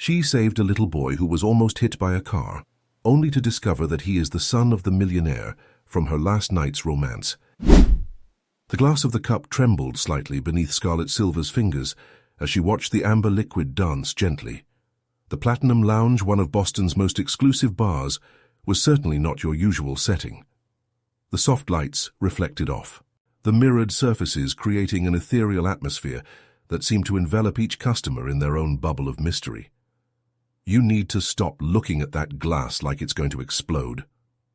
She saved a little boy who was almost hit by a car, only to discover that he is the son of the millionaire from her last night's romance. The glass of the cup trembled slightly beneath Scarlett Silver's fingers as she watched the amber liquid dance gently. The Platinum Lounge, one of Boston's most exclusive bars, was certainly not your usual setting. The soft lights reflected off, the mirrored surfaces creating an ethereal atmosphere that seemed to envelop each customer in their own bubble of mystery. "You need to stop looking at that glass like it's going to explode."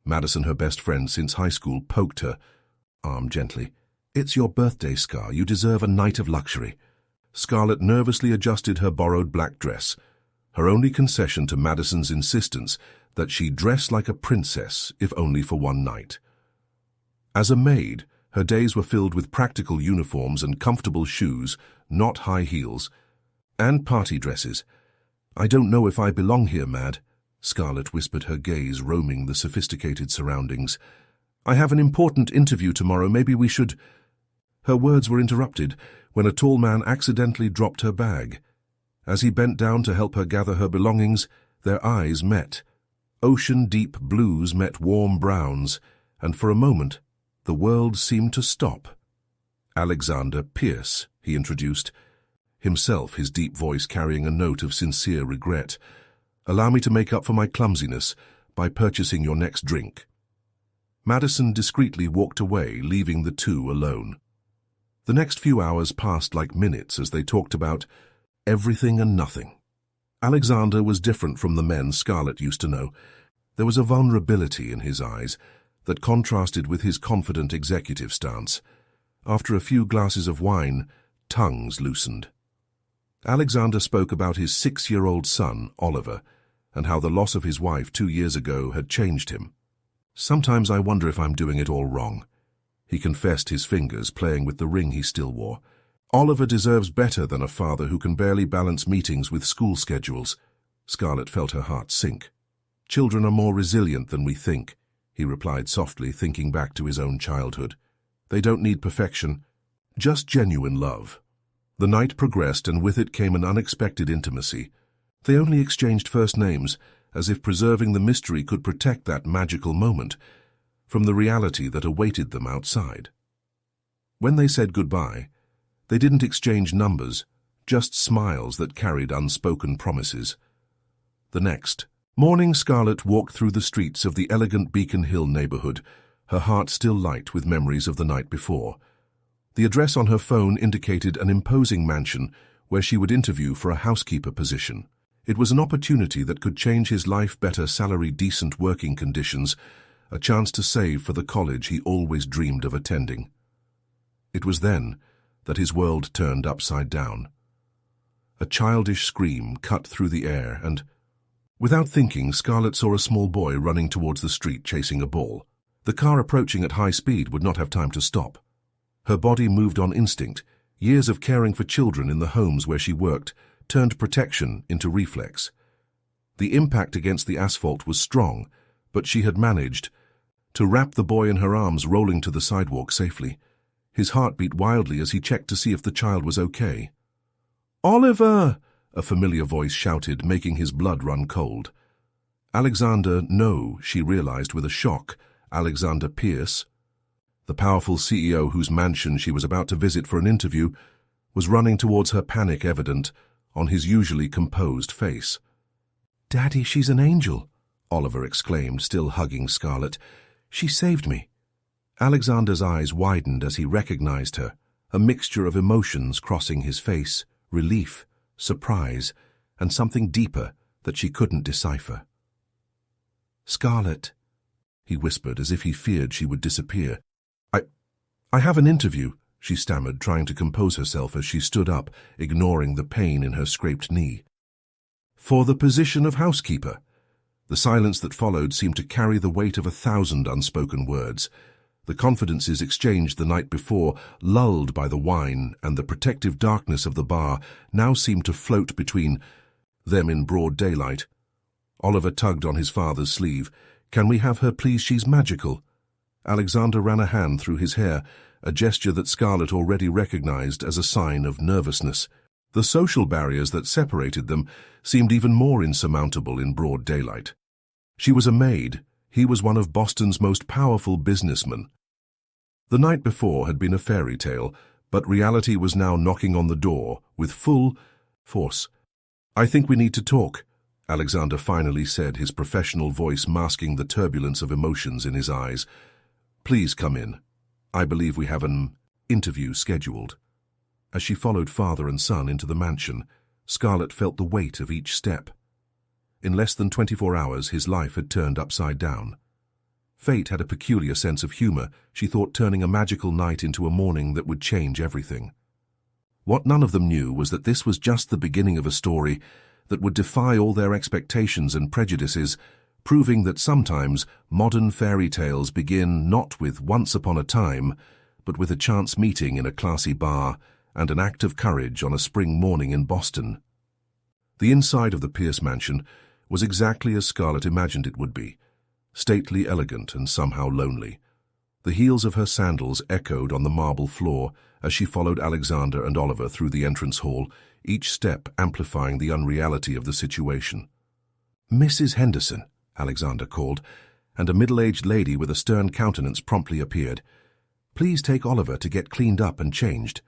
Madison, her best friend since high school, poked her arm gently. "It's your birthday, Scar. You deserve a night of luxury." Scarlett nervously adjusted her borrowed black dress, her only concession to Madison's insistence that she dress like a princess, if only for one night. As a maid, her days were filled with practical uniforms and comfortable shoes, not high heels, and party dresses. "I don't know if I belong here, Mad," Scarlett whispered, her gaze roaming the sophisticated surroundings. "I have an important interview tomorrow. Maybe we should—" Her words were interrupted when a tall man accidentally dropped her bag. As he bent down to help her gather her belongings, their eyes met. Ocean-deep blues met warm browns, and for a moment, the world seemed to stop. "Alexander Pierce," he introduced, himself, his deep voice carrying a note of sincere regret. "Allow me to make up for my clumsiness by purchasing your next drink." Madison discreetly walked away, leaving the two alone. The next few hours passed like minutes as they talked about everything and nothing. Alexander was different from the men Scarlett used to know. There was a vulnerability in his eyes that contrasted with his confident executive stance. After a few glasses of wine, tongues loosened. Alexander spoke about his 6-year-old son, Oliver, and how the loss of his wife 2 years ago had changed him. "Sometimes I wonder if I'm doing it all wrong," he confessed, his fingers playing with the ring he still wore. "Oliver deserves better than a father who can barely balance meetings with school schedules." Scarlett felt her heart sink. "Children are more resilient than we think," he replied softly, thinking back to his own childhood. "They don't need perfection, just genuine love." The night progressed, and with it came an unexpected intimacy. They only exchanged first names, as if preserving the mystery could protect that magical moment from the reality that awaited them outside. When they said goodbye, they didn't exchange numbers, just smiles that carried unspoken promises. The next morning, Scarlett walked through the streets of the elegant Beacon Hill neighborhood, her heart still light with memories of the night before. The address on her phone indicated an imposing mansion where she would interview for a housekeeper position. It was an opportunity that could change his life: better salary, decent working conditions, a chance to save for the college he always dreamed of attending. It was then that his world turned upside down. A childish scream cut through the air, and, without thinking, Scarlett saw a small boy running towards the street chasing a ball. The car approaching at high speed would not have time to stop. Her body moved on instinct. Years of caring for children in the homes where she worked turned protection into reflex. The impact against the asphalt was strong, but she had managed to wrap the boy in her arms, rolling to the sidewalk safely. His heart beat wildly as he checked to see if the child was okay. "Oliver!" a familiar voice shouted, making his blood run cold. Alexander, no, she realized with a shock, Alexander Pierce, the powerful CEO whose mansion she was about to visit for an interview, was running towards her, panic evident on his usually composed face. "Daddy, she's an angel," Oliver exclaimed, still hugging Scarlett. "She saved me." Alexander's eyes widened as he recognized her, a mixture of emotions crossing his face: relief, surprise, and something deeper that she couldn't decipher. "Scarlett," he whispered, as if he feared she would disappear. I have an interview," she stammered, trying to compose herself as she stood up, ignoring the pain in her scraped knee. "For the position of housekeeper." The silence that followed seemed to carry the weight of 1,000 unspoken words. The confidences exchanged the night before, lulled by the wine and the protective darkness of the bar, now seemed to float between them in broad daylight. Oliver tugged on his father's sleeve. "Can we have her, please? She's magical." Alexander ran a hand through his hair, a gesture that Scarlett already recognized as a sign of nervousness. The social barriers that separated them seemed even more insurmountable in broad daylight. She was a maid. He was one of Boston's most powerful businessmen. The night before had been a fairy tale, but reality was now knocking on the door with full force. "I think we need to talk," Alexander finally said, his professional voice masking the turbulence of emotions in his eyes. "Please come in. I believe we have an interview scheduled." As she followed father and son into the mansion, Scarlett felt the weight of each step. In less than 24 hours, his life had turned upside down. Fate had a peculiar sense of humor, she thought, turning a magical night into a morning that would change everything. What none of them knew was that this was just the beginning of a story that would defy all their expectations and prejudices, proving that sometimes modern fairy tales begin not with once upon a time, but with a chance meeting in a classy bar and an act of courage on a spring morning in Boston. The inside of the Pierce mansion was exactly as Scarlett imagined it would be, stately, elegant, and somehow lonely. The heels of her sandals echoed on the marble floor as she followed Alexander and Oliver through the entrance hall, each step amplifying the unreality of the situation. "Mrs. Henderson," Alexander called, and a middle-aged lady with a stern countenance promptly appeared. "Please take Oliver to get cleaned up and changed."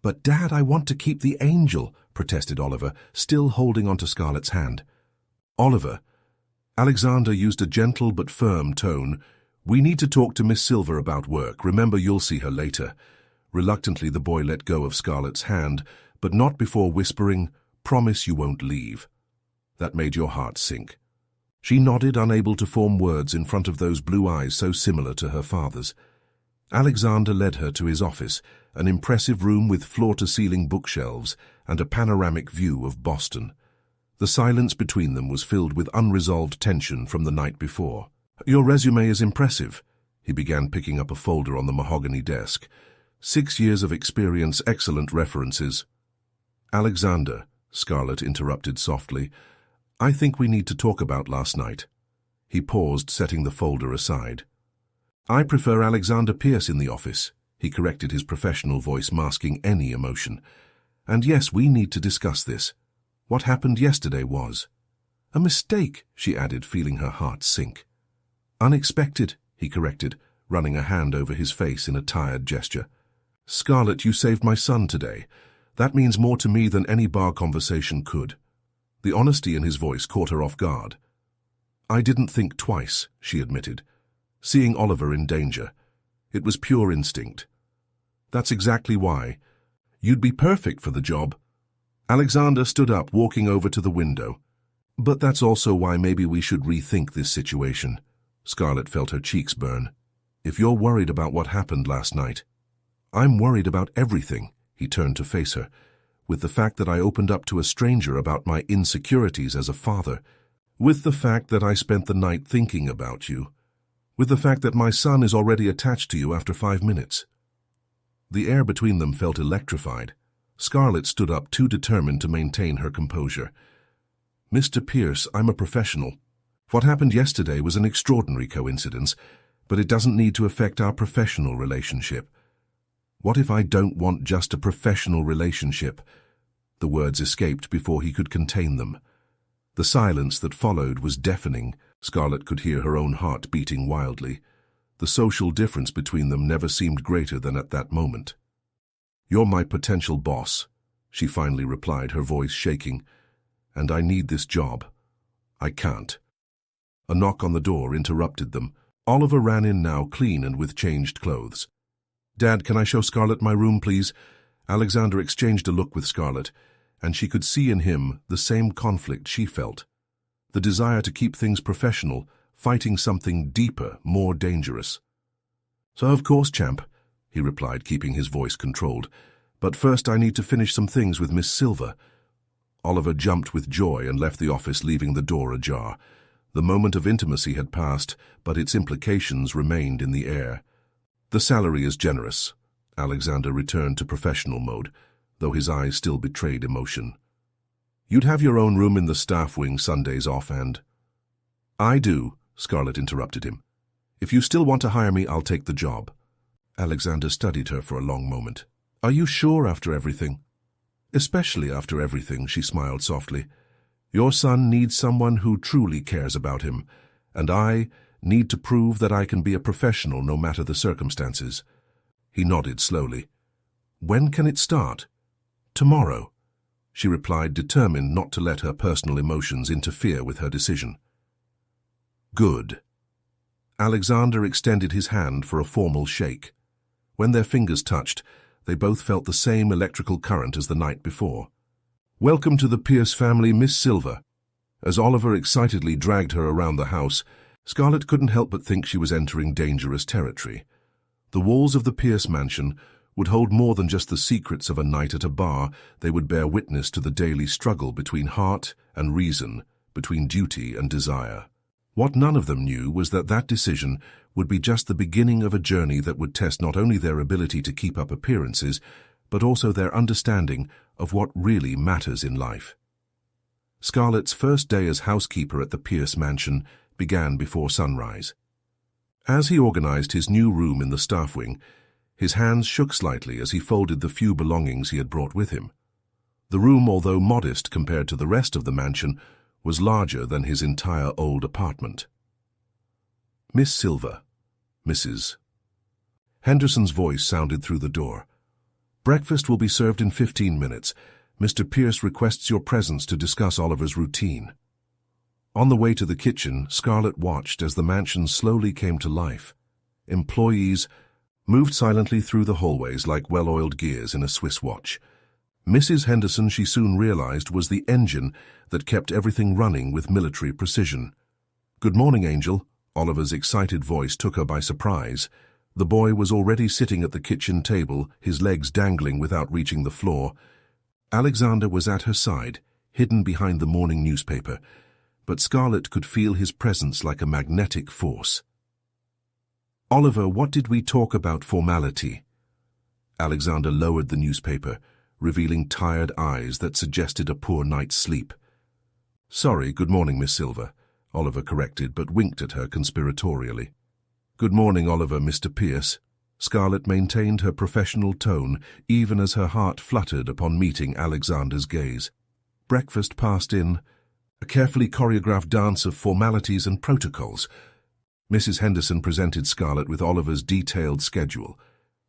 "But, Dad, I want to keep the angel," protested Oliver, still holding onto Scarlett's hand. "Oliver," Alexander used a gentle but firm tone, "we need to talk to Miss Silver about work. Remember, you'll see her later." Reluctantly, the boy let go of Scarlett's hand, but not before whispering, "Promise you won't leave." That made your heart sink. She nodded, unable to form words in front of those blue eyes so similar to her father's. Alexander led her to his office, an impressive room with floor-to-ceiling bookshelves and a panoramic view of Boston. The silence between them was filled with unresolved tension from the night before. "Your resume is impressive," he began, picking up a folder on the mahogany desk. "6 years of experience, excellent references." "Alexander," Scarlett interrupted softly, "I think we need to talk about last night." He paused, setting the folder aside. "I prefer Alexander Pierce in the office," he corrected, his professional voice masking any emotion. "And yes, we need to discuss this. What happened yesterday was—" "A mistake," she added, feeling her heart sink. "Unexpected," he corrected, running a hand over his face in a tired gesture. "Scarlett, you saved my son today. That means more to me than any bar conversation could." The honesty in his voice caught her off guard. "I didn't think twice," she admitted. "Seeing Oliver in danger. It was pure instinct." "That's exactly why. You'd be perfect for the job." Alexander stood up, walking over to the window. "But that's also why maybe we should rethink this situation." Scarlett felt her cheeks burn. "If you're worried about what happened last night—" "I'm worried about everything," he turned to face her. "With the fact that I opened up to a stranger about my insecurities as a father. With the fact that I spent the night thinking about you. With the fact that my son is already attached to you after 5 minutes." The air between them felt electrified. Scarlett stood up, too determined to maintain her composure. "Mr. Pierce, I'm a professional. What happened yesterday was an extraordinary coincidence, but it doesn't need to affect our professional relationship." "What if I don't want just a professional relationship?" The words escaped before he could contain them. The silence that followed was deafening. Scarlett could hear her own heart beating wildly. The social difference between them never seemed greater than at that moment. "You're my potential boss," she finally replied, her voice shaking. "And I need this job. I can't." A knock on the door interrupted them. Oliver ran in now, clean and with changed clothes. "Dad, can I show Scarlett my room, please?" Alexander exchanged a look with Scarlett, and she could see in him the same conflict she felt. The desire to keep things professional, fighting something deeper, more dangerous. "So of course, champ," he replied, keeping his voice controlled. "But first I need to finish some things with Miss Silver." Oliver jumped with joy and left the office, leaving the door ajar. The moment of intimacy had passed, but its implications remained in the air. "The salary is generous." Alexander returned to professional mode, though his eyes still betrayed emotion. "You'd have your own room in the staff wing, Sundays off, and—" "I do," Scarlett interrupted him. "If you still want to hire me, I'll take the job." Alexander studied her for a long moment. "Are you sure after everything?" Especially after everything, she smiled softly. Your son needs someone who truly cares about him, and I need to prove that I can be a professional no matter the circumstances. He nodded slowly. When can it start? Tomorrow, she replied, determined not to let her personal emotions interfere with her decision. Good. Alexander extended his hand for a formal shake. When their fingers touched, they both felt the same electrical current as the night before. Welcome to the Pierce family, Miss Silver. As Oliver excitedly dragged her around the house, Scarlett couldn't help but think she was entering dangerous territory. The walls of the Pierce mansion would hold more than just the secrets of a night at a bar. They would bear witness to the daily struggle between heart and reason, between duty and desire. What none of them knew was that that decision would be just the beginning of a journey that would test not only their ability to keep up appearances, but also their understanding of what really matters in life. Scarlett's first day as housekeeper at the Pierce mansion began before sunrise. As he organized his new room in the staff wing, his hands shook slightly as he folded the few belongings he had brought with him. The room, although modest compared to the rest of the mansion, was larger than his entire old apartment. Miss Silver, Mrs. Henderson's voice sounded through the door. Breakfast will be served in 15 minutes. Mr. Pierce requests your presence to discuss Oliver's routine. On the way to the kitchen, Scarlett watched as the mansion slowly came to life. Employees moved silently through the hallways like well-oiled gears in a Swiss watch. Mrs. Henderson, she soon realized, was the engine that kept everything running with military precision. Good morning, Angel. Oliver's excited voice took her by surprise. The boy was already sitting at the kitchen table, his legs dangling without reaching the floor. Alexander was at her side, hidden behind the morning newspaper, but Scarlett could feel his presence like a magnetic force. Oliver, what did we talk about formality? Alexander lowered the newspaper, revealing tired eyes that suggested a poor night's sleep. Sorry, good morning, Miss Silver, Oliver corrected, but winked at her conspiratorially. Good morning, Oliver, Mr. Pierce. Scarlett maintained her professional tone, even as her heart fluttered upon meeting Alexander's gaze. Breakfast passed in a carefully choreographed dance of formalities and protocols. Mrs. Henderson presented Scarlett with Oliver's detailed schedule: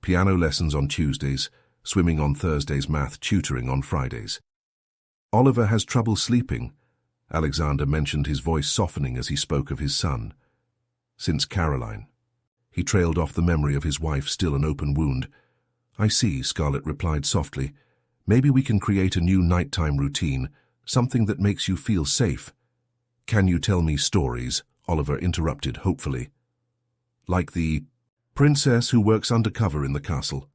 piano lessons on Tuesdays, swimming on Thursdays, math tutoring on Fridays. Oliver has trouble sleeping, Alexander mentioned, his voice softening as he spoke of his son. Since Caroline. He trailed off, the memory of his wife still an open wound. I see, Scarlett replied softly. Maybe we can create a new nighttime routine, something that makes you feel safe. Can you tell me stories? Oliver interrupted hopefully. Like the princess who works undercover in the castle.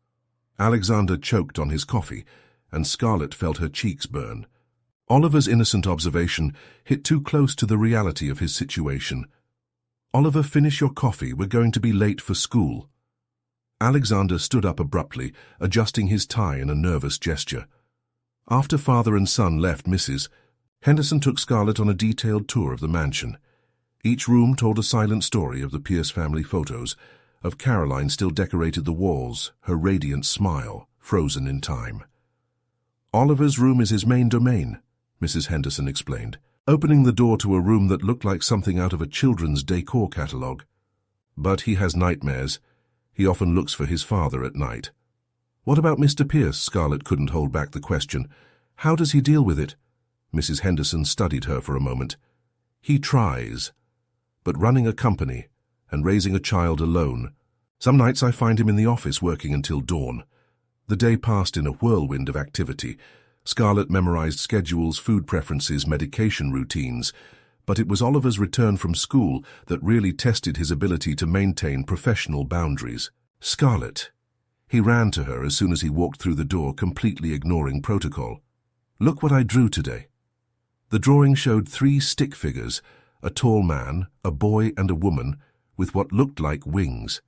Alexander choked on his coffee, and Scarlett felt her cheeks burn. Oliver's innocent observation hit too close to the reality of his situation. Oliver, finish your coffee, we're going to be late for school. Alexander stood up abruptly, adjusting his tie in a nervous gesture. After father and son left, Mrs. Henderson took Scarlett on a detailed tour of the mansion. Each room told a silent story of the Pierce family photos. Of Caroline still decorated the walls, her radiant smile frozen in time. Oliver's room is his main domain, Mrs. Henderson explained, opening the door to a room that looked like something out of a children's decor catalogue. But he has nightmares. He often looks for his father at night. What about Mr. Pierce? Scarlett couldn't hold back the question. How does he deal with it? Mrs. Henderson studied her for a moment. He tries. But running a company and raising a child alone, some nights I find him in the office working until dawn. The day passed in a whirlwind of activity. Scarlett memorized schedules, food preferences, medication routines, but it was Oliver's return from school that really tested his ability to maintain professional boundaries. Scarlett. He ran to her as soon as he walked through the door, completely ignoring protocol. Look what I drew today. The drawing showed 3 stick figures, a tall man, a boy and a woman, with what looked like wings.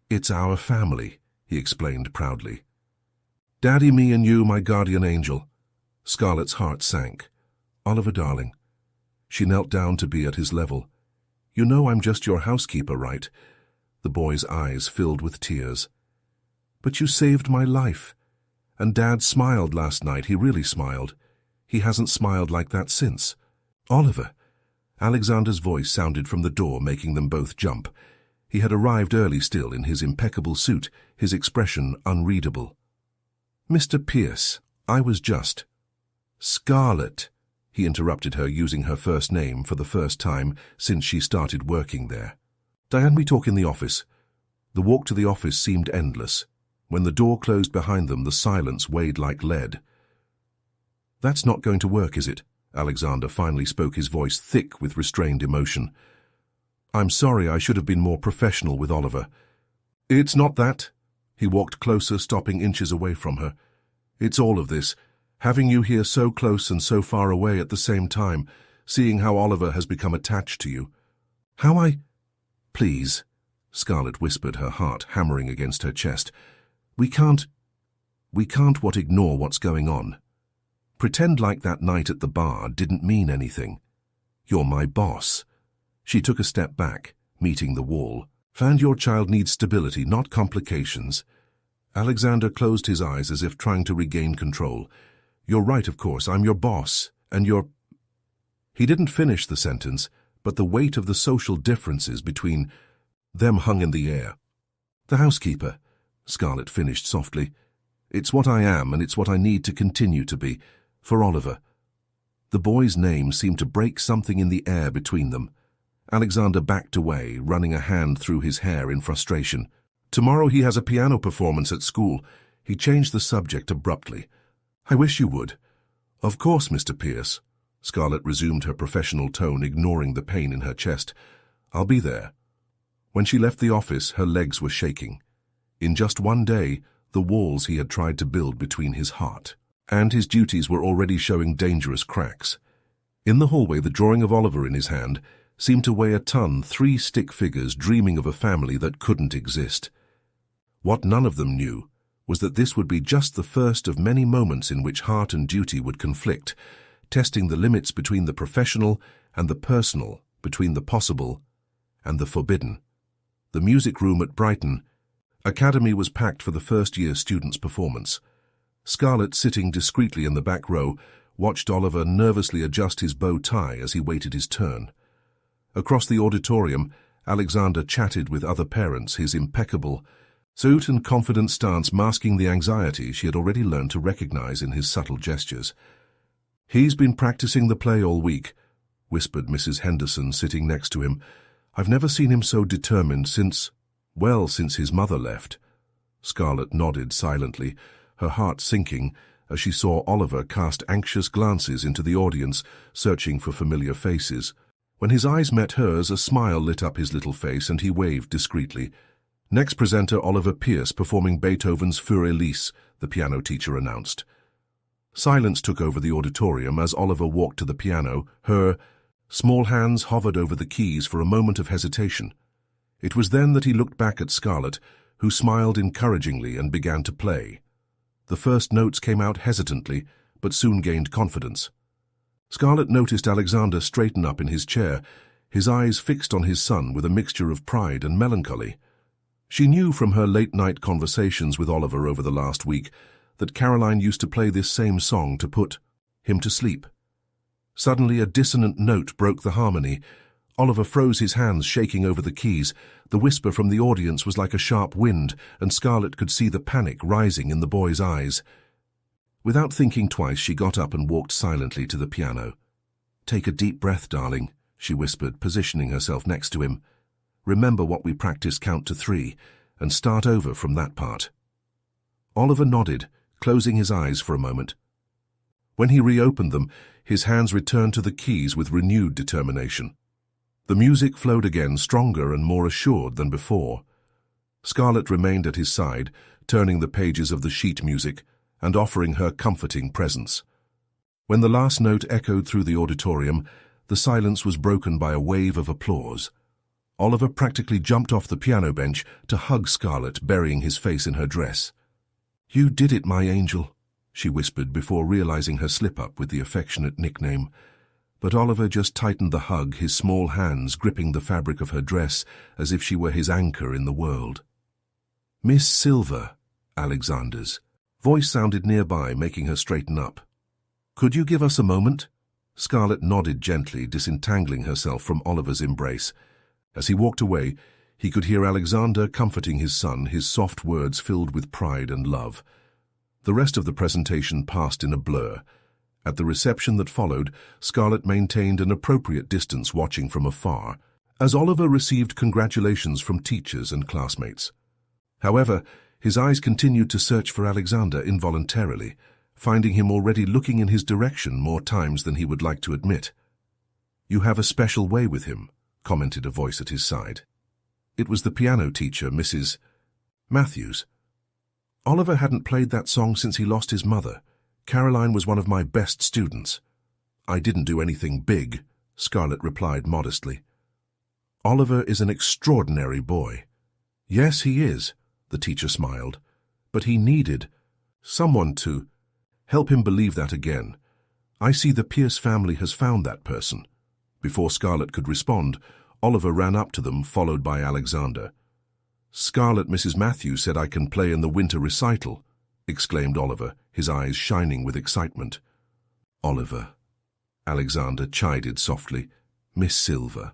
It's our family, he explained proudly. Daddy, me and you, my guardian angel. Scarlett's heart sank. Oliver, darling. She knelt down to be at his level. You know I'm just your housekeeper, right? The boy's eyes filled with tears. But you saved my life, And Dad smiled last night, he really smiled. He hasn't smiled like that since. Oliver. Alexander's voice sounded from the door, making them both jump. He had arrived early still in his impeccable suit, his expression unreadable. Mr. Pierce, I was just... Scarlett, he interrupted her, using her first name for the first time since she started working there. Diane, we talk in the office. The walk to the office seemed endless. When the door closed behind them, the silence weighed like lead. That's not going to work, is it? Alexander finally spoke, his voice thick with restrained emotion. I'm sorry, I should have been more professional with Oliver. It's not that. He walked closer, stopping inches away from her. It's all of this. Having you here so close and so far away at the same time, seeing how Oliver has become attached to you. Please, Scarlett whispered, her heart hammering against her chest. We can't ignore what's going on. Pretend like that night at the bar didn't mean anything. You're my boss. She took a step back, meeting the wall. And your child needs stability, not complications. Alexander closed his eyes as if trying to regain control. You're right, of course, I'm your boss, and you're... He didn't finish the sentence, but the weight of the social differences between them hung in the air. The housekeeper, Scarlett finished softly. It's what I am, and it's what I need to continue to be, for Oliver. The boy's name seemed to break something in the air between them. Alexander backed away, running a hand through his hair in frustration. Tomorrow he has a piano performance at school. He changed the subject abruptly. I wish you would. Of course, Mr. Pierce. Scarlett resumed her professional tone, ignoring the pain in her chest. I'll be there. When she left the office, her legs were shaking. In just one day, the walls he had tried to build between his heart and his duties were already showing dangerous cracks. In the hallway, the drawing of Oliver in his hand seemed to weigh a ton, 3 stick figures dreaming of a family that couldn't exist. What none of them knew was that this would be just the first of many moments in which heart and duty would conflict, testing the limits between the professional and the personal, between the possible and the forbidden. The music room at Brighton Academy was packed for the first-year students' performance. Scarlett, sitting discreetly in the back row, watched Oliver nervously adjust his bow tie as he waited his turn. Across the auditorium, Alexander chatted with other parents, his impeccable suit and confident stance masking the anxiety she had already learned to recognize in his subtle gestures. He's been practicing the play all week, whispered Mrs. Henderson, sitting next to him. I've never seen him so determined since his mother left. Scarlett nodded silently, her heart sinking as she saw Oliver cast anxious glances into the audience, searching for familiar faces. When his eyes met hers, a smile lit up his little face and he waved discreetly. Next presenter, Oliver Pierce, performing Beethoven's Für Elise, the piano teacher announced. Silence took over the auditorium as Oliver walked to the piano. Her small hands hovered over the keys for a moment of hesitation. It was then that he looked back at Scarlett, who smiled encouragingly and began to play. The first notes came out hesitantly, but soon gained confidence. Scarlett noticed Alexander straighten up in his chair, his eyes fixed on his son with a mixture of pride and melancholy. She knew from her late-night conversations with Oliver over the last week that Caroline used to play this same song to put him to sleep. Suddenly a dissonant note broke the harmony. Oliver froze, his hands shaking over the keys. The whisper from the audience was like a sharp wind, and Scarlett could see the panic rising in the boy's eyes. Without thinking twice, she got up and walked silently to the piano. Take a deep breath, darling, she whispered, positioning herself next to him. Remember what we practiced, count to 3, and start over from that part. Oliver nodded, closing his eyes for a moment. When he reopened them, his hands returned to the keys with renewed determination. The music flowed again, stronger and more assured than before. Scarlett remained at his side, turning the pages of the sheet music and offering her comforting presence. When the last note echoed through the auditorium, the silence was broken by a wave of applause. Oliver practically jumped off the piano bench to hug Scarlett, burying his face in her dress. You did it, my angel, she whispered before realizing her slip-up with the affectionate nickname. But Oliver just tightened the hug, his small hands gripping the fabric of her dress as if she were his anchor in the world. Miss Silver, Alexander's Voice sounded nearby, making her straighten up. "Could you give us a moment?" Scarlett nodded gently, disentangling herself from Oliver's embrace. As he walked away, he could hear Alexander comforting his son, his soft words filled with pride and love. The rest of the presentation passed in a blur. At the reception that followed, Scarlett maintained an appropriate distance, watching from afar, as Oliver received congratulations from teachers and classmates. However, his eyes continued to search for Alexander involuntarily, finding him already looking in his direction more times than he would like to admit. "You have a special way with him," commented a voice at his side. It was the piano teacher, Mrs. Matthews. "Oliver hadn't played that song since he lost his mother. Caroline was one of my best students." "I didn't do anything big," Scarlett replied modestly. "Oliver is an extraordinary boy." "Yes, he is," the teacher smiled, "but he needed someone to help him believe that again. I see the Pierce family has found that person." Before Scarlett could respond, Oliver ran up to them, followed by Alexander. "Scarlett, Mrs. Matthews said I can play in the winter recital," exclaimed Oliver, his eyes shining with excitement. "Oliver," Alexander chided softly. "Miss Silver."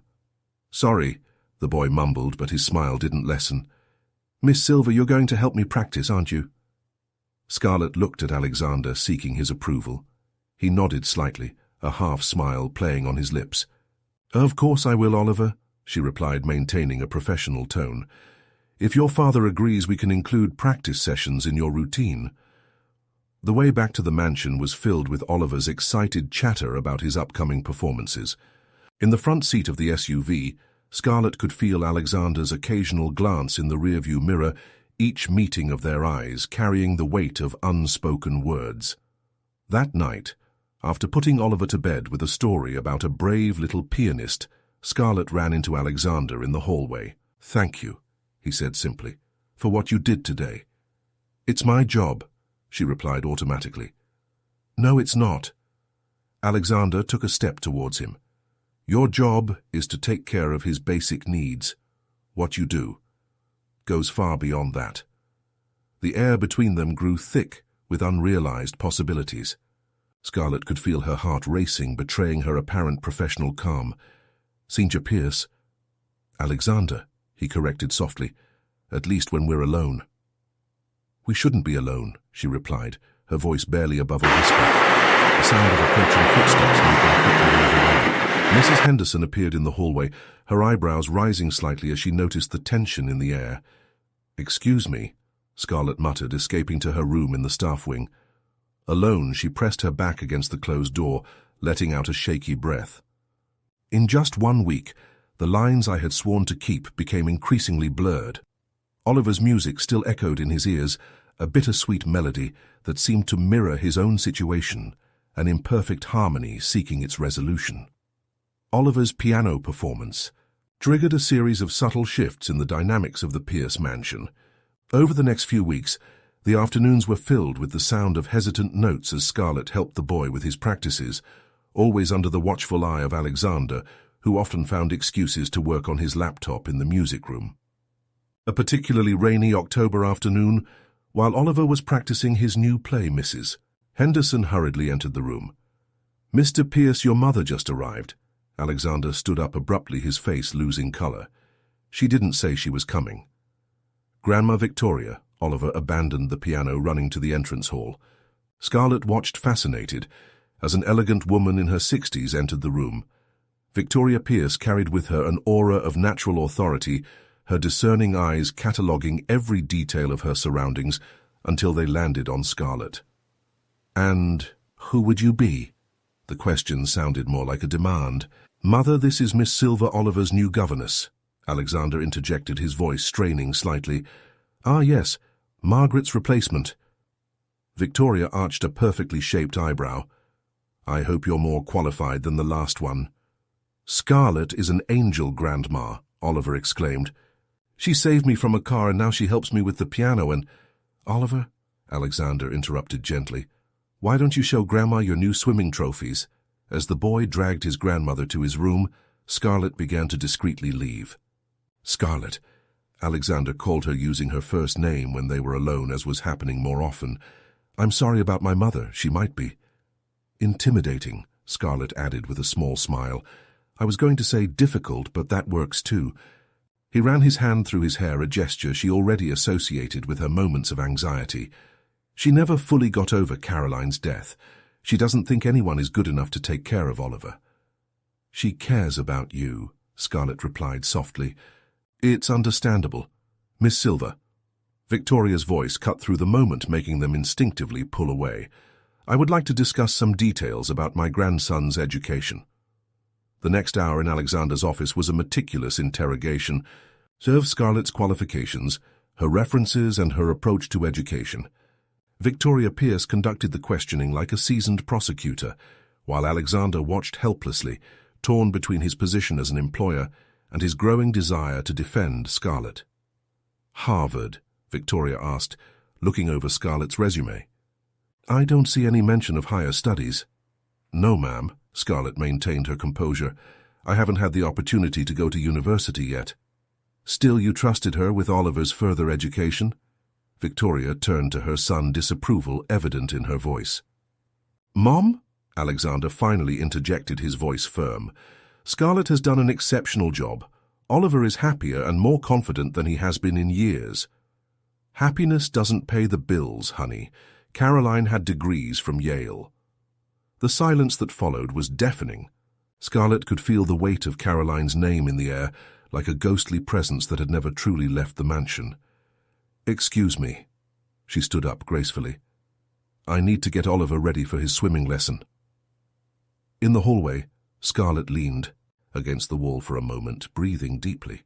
"Sorry," the boy mumbled, but his smile didn't lessen. "Miss Silver, you're going to help me practice, aren't you?" Scarlett looked at Alexander, seeking his approval. He nodded slightly, a half-smile playing on his lips. "Of course I will, Oliver," she replied, maintaining a professional tone. "If your father agrees, we can include practice sessions in your routine." The way back to the mansion was filled with Oliver's excited chatter about his upcoming performances. In the front seat of the SUV, Scarlett could feel Alexander's occasional glance in the rearview mirror, each meeting of their eyes carrying the weight of unspoken words. That night, after putting Oliver to bed with a story about a brave little pianist, Scarlett ran into Alexander in the hallway. "Thank you," he said simply, "for what you did today." "It's my job," she replied automatically. "No, it's not." Alexander took a step towards him. "Your job is to take care of his basic needs. What you do goes far beyond that." The air between them grew thick with unrealized possibilities. Scarlett could feel her heart racing, betraying her apparent professional calm. "Senior Pierce." "Alexander," he corrected softly, "at least when we're alone." "We shouldn't be alone," she replied, her voice barely above a whisper. The sound of approaching footsteps made them quickly move away. Mrs. Henderson appeared in the hallway, her eyebrows rising slightly as she noticed the tension in the air. "Excuse me," Scarlett muttered, escaping to her room in the staff wing. Alone, she pressed her back against the closed door, letting out a shaky breath. In just 1 week, the lines I had sworn to keep became increasingly blurred. Oliver's music still echoed in his ears, a bittersweet melody that seemed to mirror his own situation, an imperfect harmony seeking its resolution. Oliver's piano performance triggered a series of subtle shifts in the dynamics of the Pierce mansion. Over the next few weeks, the afternoons were filled with the sound of hesitant notes as Scarlett helped the boy with his practices, always under the watchful eye of Alexander, who often found excuses to work on his laptop in the music room. A particularly rainy October afternoon, while Oliver was practicing his new play, Mrs. Henderson hurriedly entered the room. "Mr. Pierce, your mother just arrived." Alexander stood up abruptly, his face losing color. She didn't say she was coming. "Grandma Victoria." Oliver abandoned the piano, running to the entrance hall. Scarlett watched fascinated as an elegant woman in her 60s entered the room. Victoria Pierce carried with her an aura of natural authority, her discerning eyes cataloguing every detail of her surroundings until they landed on Scarlett. "And who would you be?" The question sounded more like a demand. "Mother, this is Miss Silver, Oliver's new governess." Alexander interjected, his voice straining slightly. "Ah, yes, Margaret's replacement." Victoria arched a perfectly shaped eyebrow. "I hope you're more qualified than the last one." "Scarlett is an angel, Grandma," Oliver exclaimed. "She saved me from a car and now she helps me with the piano and—" "Oliver," Alexander interrupted gently, "why don't you show Grandma your new swimming trophies?" As the boy dragged his grandmother to his room, Scarlett began to discreetly leave. "Scarlett," Alexander called her using her first name when they were alone, as was happening more often. I'm sorry about my mother, she might be. Intimidating, Scarlett added with a small smile. I was going to say difficult, but that works too. He ran his hand through his hair, a gesture she already associated with her moments of anxiety. She never fully got over Caroline's death. She doesn't think anyone is good enough to take care of Oliver. She cares about you, Scarlett replied softly. It's understandable. Miss Silver. Victoria's voice cut through the moment, making them instinctively pull away. I would like to discuss some details about my grandson's education. The next hour in Alexander's office was a meticulous interrogation. Served Scarlett's qualifications, her references, and her approach to education. Victoria Pierce conducted the questioning like a seasoned prosecutor, while Alexander watched helplessly, torn between his position as an employer and his growing desire to defend Scarlett. Harvard, Victoria asked, looking over Scarlett's resume. I don't see any mention of higher studies. No, ma'am, Scarlett maintained her composure. I haven't had the opportunity to go to university yet. Still, you trusted her with Oliver's further education? Victoria turned to her son, disapproval evident in her voice. Mom? Alexander finally interjected, his voice firm. Scarlett has done an exceptional job. Oliver is happier and more confident than he has been in years. Happiness doesn't pay the bills, honey. Caroline had degrees from Yale. The silence that followed was deafening. Scarlett could feel the weight of Caroline's name in the air, like a ghostly presence that had never truly left the mansion. Excuse me. She stood up gracefully. I need to get Oliver ready for his swimming lesson. In the hallway, Scarlett leaned against the wall for a moment, breathing deeply.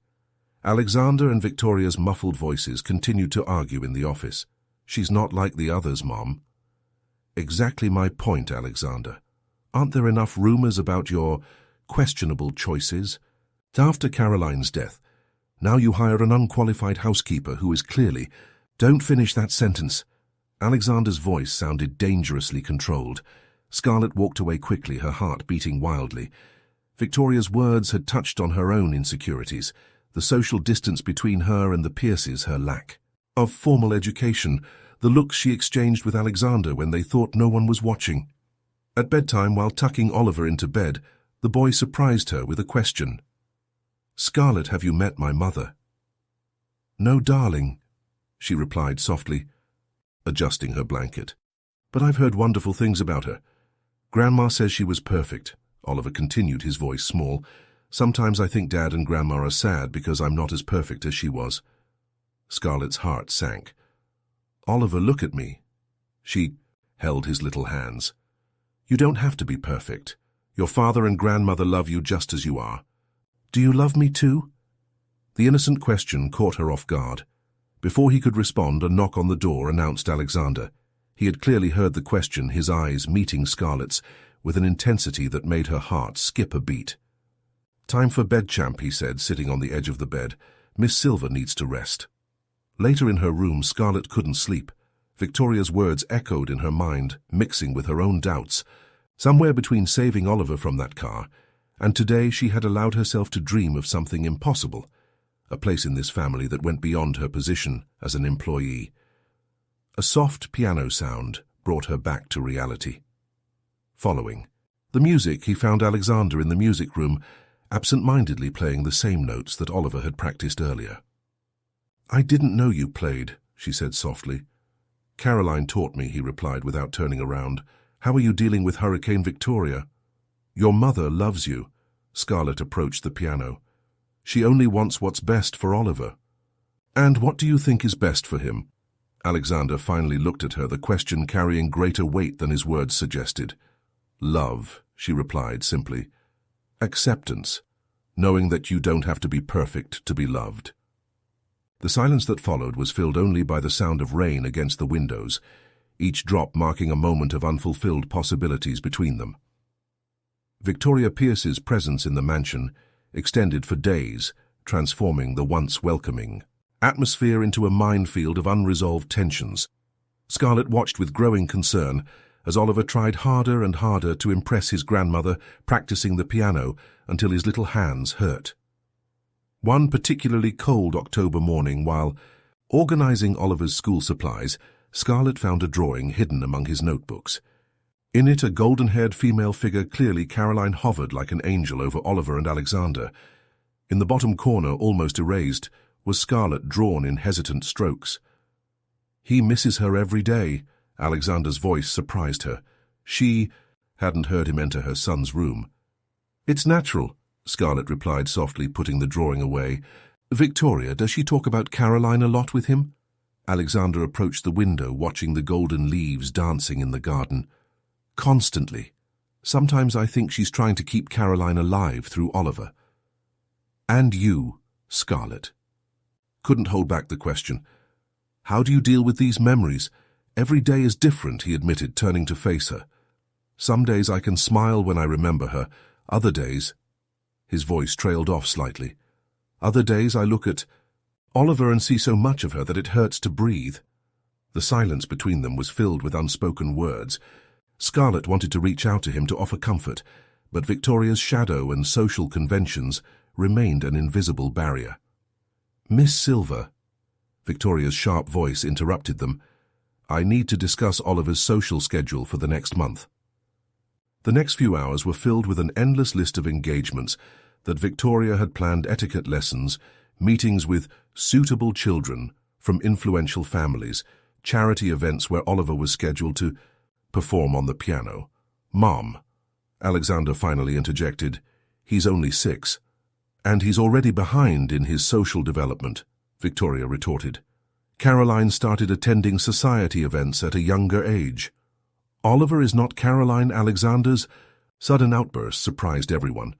Alexander and Victoria's muffled voices continued to argue in the office. She's not like the others, Mom. Exactly my point, Alexander. Aren't there enough rumors about your questionable choices? After Caroline's death, now you hire an unqualified housekeeper who is clearly— Don't finish that sentence. Alexander's voice sounded dangerously controlled. Scarlett walked away quickly, her heart beating wildly. Victoria's words had touched on her own insecurities, the social distance between her and the Pierces, her lack of formal education, the looks she exchanged with Alexander when they thought no one was watching. At bedtime, while tucking Oliver into bed, the boy surprised her with a question. Scarlett, have you met my mother? No, darling, she replied softly, adjusting her blanket. But I've heard wonderful things about her. Grandma says she was perfect, Oliver continued, his voice small. Sometimes I think Dad and Grandma are sad because I'm not as perfect as she was. Scarlett's heart sank. Oliver, look at me. She held his little hands. You don't have to be perfect. Your father and grandmother love you just as you are. Do you love me too? The innocent question caught her off guard. Before he could respond, a knock on the door announced Alexander. He had clearly heard the question, his eyes meeting Scarlett's with an intensity that made her heart skip a beat. Time for bed, champ, he said, sitting on the edge of the bed. Miss Silver needs to rest. Later in her room, Scarlett couldn't sleep. Victoria's words echoed in her mind, mixing with her own doubts. Somewhere between saving Oliver from that car and today she had allowed herself to dream of something impossible, a place in this family that went beyond her position as an employee. A soft piano sound brought her back to reality. Following the music, he found Alexander in the music room, absent-mindedly playing the same notes that Oliver had practiced earlier. I didn't know you played, she said softly. Caroline taught me, he replied without turning around. How are you dealing with Hurricane Victoria? Your mother loves you. Scarlett approached the piano. She only wants what's best for Oliver. And what do you think is best for him? Alexander finally looked at her, the question carrying greater weight than his words suggested. Love, she replied simply. Acceptance, knowing that you don't have to be perfect to be loved. The silence that followed was filled only by the sound of rain against the windows, each drop marking a moment of unfulfilled possibilities between them. Victoria Pierce's presence in the mansion extended for days, transforming the once welcoming atmosphere into a minefield of unresolved tensions. Scarlett watched with growing concern as Oliver tried harder and harder to impress his grandmother, practicing the piano until his little hands hurt. One particularly cold October morning, while organizing Oliver's school supplies, Scarlett found a drawing hidden among his notebooks. In it, a golden-haired female figure, clearly Caroline, hovered like an angel over Oliver and Alexander. In the bottom corner, almost erased, was Scarlett drawn in hesitant strokes. "He misses her every day," Alexander's voice surprised her. She hadn't heard him enter her son's room. "It's natural," Scarlett replied softly, putting the drawing away. "Victoria, does she talk about Caroline a lot with him?" Alexander approached the window, watching the golden leaves dancing in the garden. "Constantly. Sometimes I think she's trying to keep Caroline alive through Oliver." "And you, Scarlett?" Couldn't hold back the question. "How do you deal with these memories? Every day is different," he admitted, turning to face her. "Some days I can smile when I remember her. Other days—" His voice trailed off slightly. "Other days I look at Oliver and see so much of her that it hurts to breathe." The silence between them was filled with unspoken words. Scarlett wanted to reach out to him to offer comfort, but Victoria's shadow and social conventions remained an invisible barrier. "Miss Silver," Victoria's sharp voice interrupted them, "I need to discuss Oliver's social schedule for the next month." The next few hours were filled with an endless list of engagements that Victoria had planned: etiquette lessons, meetings with suitable children from influential families, charity events where Oliver was scheduled to perform on the piano. "Mom," Alexander finally interjected, "he's only 6. "And he's already behind in his social development," Victoria retorted. "Caroline started attending society events at a younger age." "Oliver is not Caroline Alexander's—" Sudden outburst surprised everyone.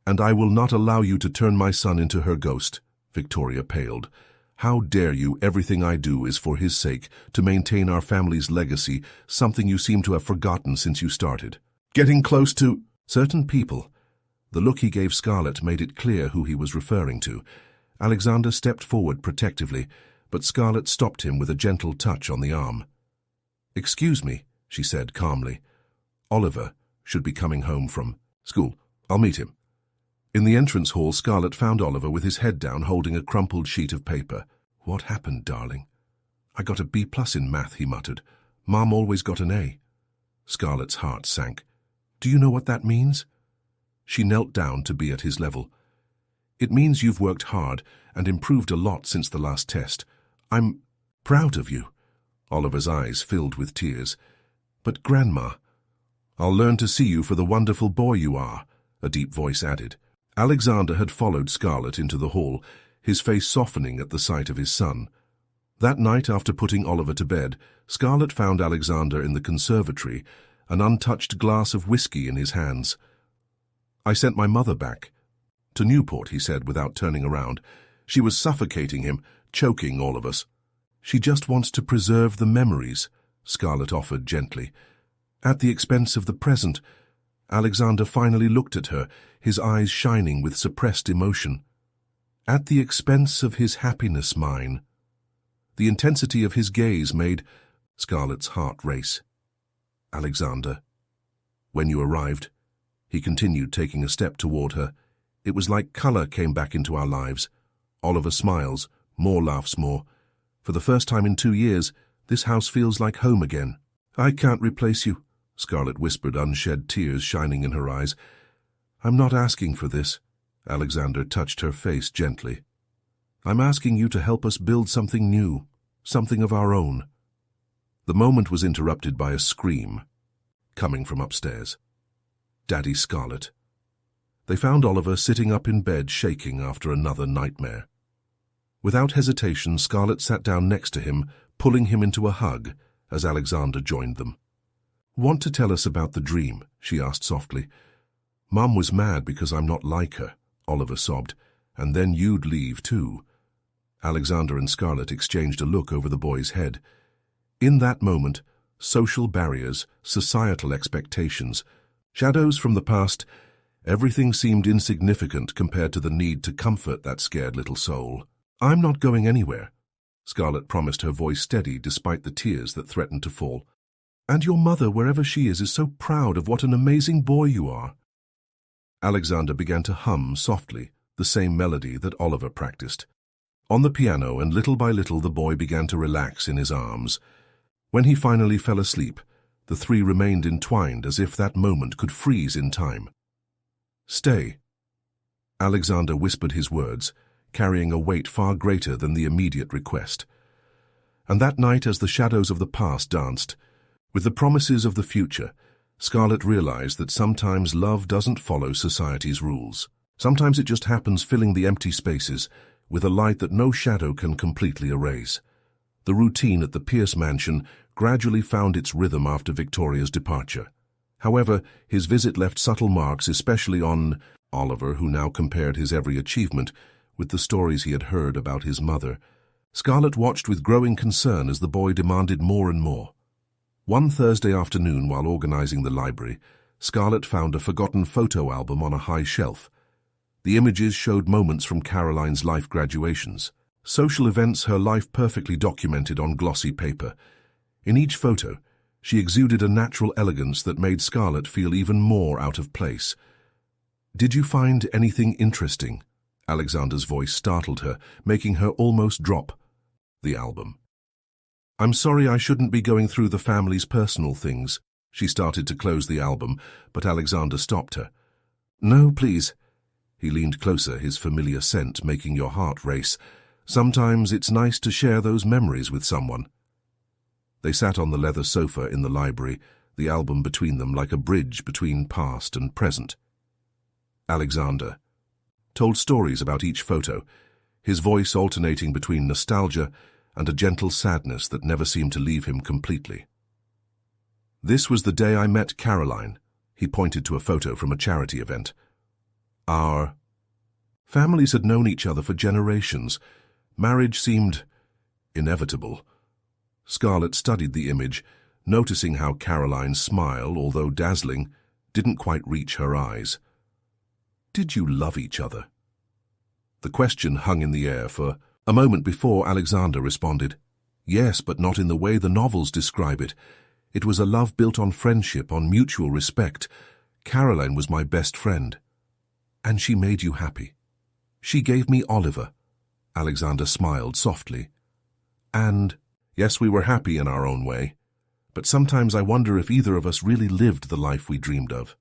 "And I will not allow you to turn my son into her ghost," Victoria paled. "How dare you? Everything I do is for his sake, to maintain our family's legacy, something you seem to have forgotten since you started. Getting close to certain people." The look he gave Scarlett made it clear who he was referring to. Alexander stepped forward protectively, but Scarlett stopped him with a gentle touch on the arm. "Excuse me," she said calmly. "Oliver should be coming home from school. I'll meet him." In the entrance hall, Scarlett found Oliver with his head down, holding a crumpled sheet of paper. "What happened, darling?" "I got a B+ in math," he muttered. "Mom always got an A." Scarlett's heart sank. "Do you know what that means?" She knelt down to be at his level. "It means you've worked hard and improved a lot since the last test. I'm proud of you." Oliver's eyes filled with tears. "But Grandma—" "I'll learn to see you for the wonderful boy you are," a deep voice added. Alexander had followed Scarlett into the hall, his face softening at the sight of his son. That night, after putting Oliver to bed, Scarlett found Alexander in the conservatory, an untouched glass of whiskey in his hands. "I sent my mother back to Newport," he said without turning around. "She was suffocating him, choking all of us." "She just wants to preserve the memories," Scarlett offered gently. "At the expense of the present." Alexander finally looked at her, his eyes shining with suppressed emotion. "At the expense of his happiness, mine." The intensity of his gaze made Scarlett's heart race. "Alexander, when you arrived," he continued, taking a step toward her, "it was like color came back into our lives. Oliver smiles, more laughs more. For the first time in 2 years, this house feels like home again." "I can't replace you," Scarlett whispered, unshed tears shining in her eyes. "I'm not asking for this." Alexander touched her face gently. "I'm asking you to help us build something new, something of our own." The moment was interrupted by a scream coming from upstairs. "Daddy, Scarlett." They found Oliver sitting up in bed, shaking after another nightmare. Without hesitation, Scarlett sat down next to him, pulling him into a hug as Alexander joined them. "Want to tell us about the dream?" she asked softly. "Mom was mad because I'm not like her," Oliver sobbed. "And then you'd leave too." Alexander and Scarlett exchanged a look over the boy's head. In that moment, social barriers, societal expectations, shadows from the past, everything seemed insignificant compared to the need to comfort that scared little soul. "I'm not going anywhere," Scarlett promised, her voice steady despite the tears that threatened to fall. "And your mother, wherever she is so proud of what an amazing boy you are." Alexander began to hum softly, the same melody that Oliver practiced on the piano, and little by little the boy began to relax in his arms. When he finally fell asleep, the three remained entwined as if that moment could freeze in time. "Stay." Alexander whispered his words, carrying a weight far greater than the immediate request. And that night, as the shadows of the past danced, with the promises of the future, Scarlett realized that sometimes love doesn't follow society's rules. Sometimes it just happens, filling the empty spaces with a light that no shadow can completely erase. The routine at the Pierce mansion gradually found its rhythm after Victoria's departure. However, his visit left subtle marks, especially on Oliver, who now compared his every achievement with the stories he had heard about his mother. Scarlett watched with growing concern as the boy demanded more and more. One Thursday afternoon, while organizing the library, Scarlett found a forgotten photo album on a high shelf. The images showed moments from Caroline's life graduations, social events her life perfectly documented on glossy paper. In each photo, she exuded a natural elegance that made Scarlett feel even more out of place. "Did you find anything interesting?" Alexander's voice startled her, making her almost drop the album. "I'm sorry, I shouldn't be going through the family's personal things." She started to close the album, but Alexander stopped her. "No, please." He leaned closer, his familiar scent making your heart race. "Sometimes it's nice to share those memories with someone." They sat on the leather sofa in the library, the album between them like a bridge between past and present. Alexander told stories about each photo, his voice alternating between nostalgia and a gentle sadness that never seemed to leave him completely. "This was the day I met Caroline." He pointed to a photo from a charity event. "Our families had known each other for generations. Marriage seemed inevitable." Scarlett studied the image, noticing how Caroline's smile, although dazzling, didn't quite reach her eyes. "Did you love each other?" The question hung in the air for a moment before Alexander responded. "Yes, but not in the way the novels describe it. It was a love built on friendship, on mutual respect. Caroline was my best friend." "And she made you happy?" "She gave me Oliver." Alexander smiled softly. "And yes, we were happy in our own way. But sometimes I wonder if either of us really lived the life we dreamed of."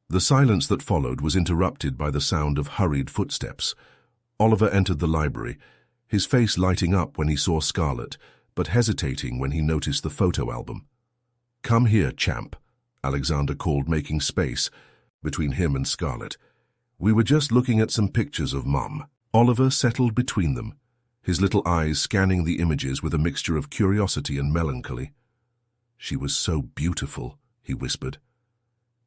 The silence that followed was interrupted by the sound of hurried footsteps. Oliver entered the library, his face lighting up when he saw Scarlett, but hesitating when he noticed the photo album. "Come here, champ," Alexander called, making space between him and Scarlett. "We were just looking at some pictures of Mum." Oliver settled between them, his little eyes scanning the images with a mixture of curiosity and melancholy. "She was so beautiful," he whispered,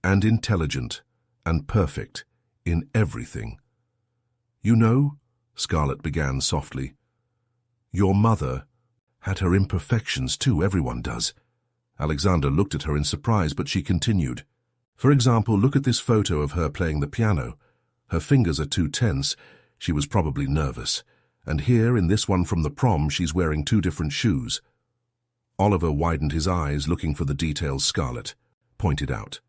"and intelligent, and perfect in everything." "You know," Scarlett began softly, "your mother had her imperfections too, everyone does." Alexander looked at her in surprise, but she continued. "For example, look at this photo of her playing the piano. Her fingers are too tense. She was probably nervous. And here, in this one from the prom, she's wearing 2 different shoes." Oliver widened his eyes, looking for the details Scarlett pointed out.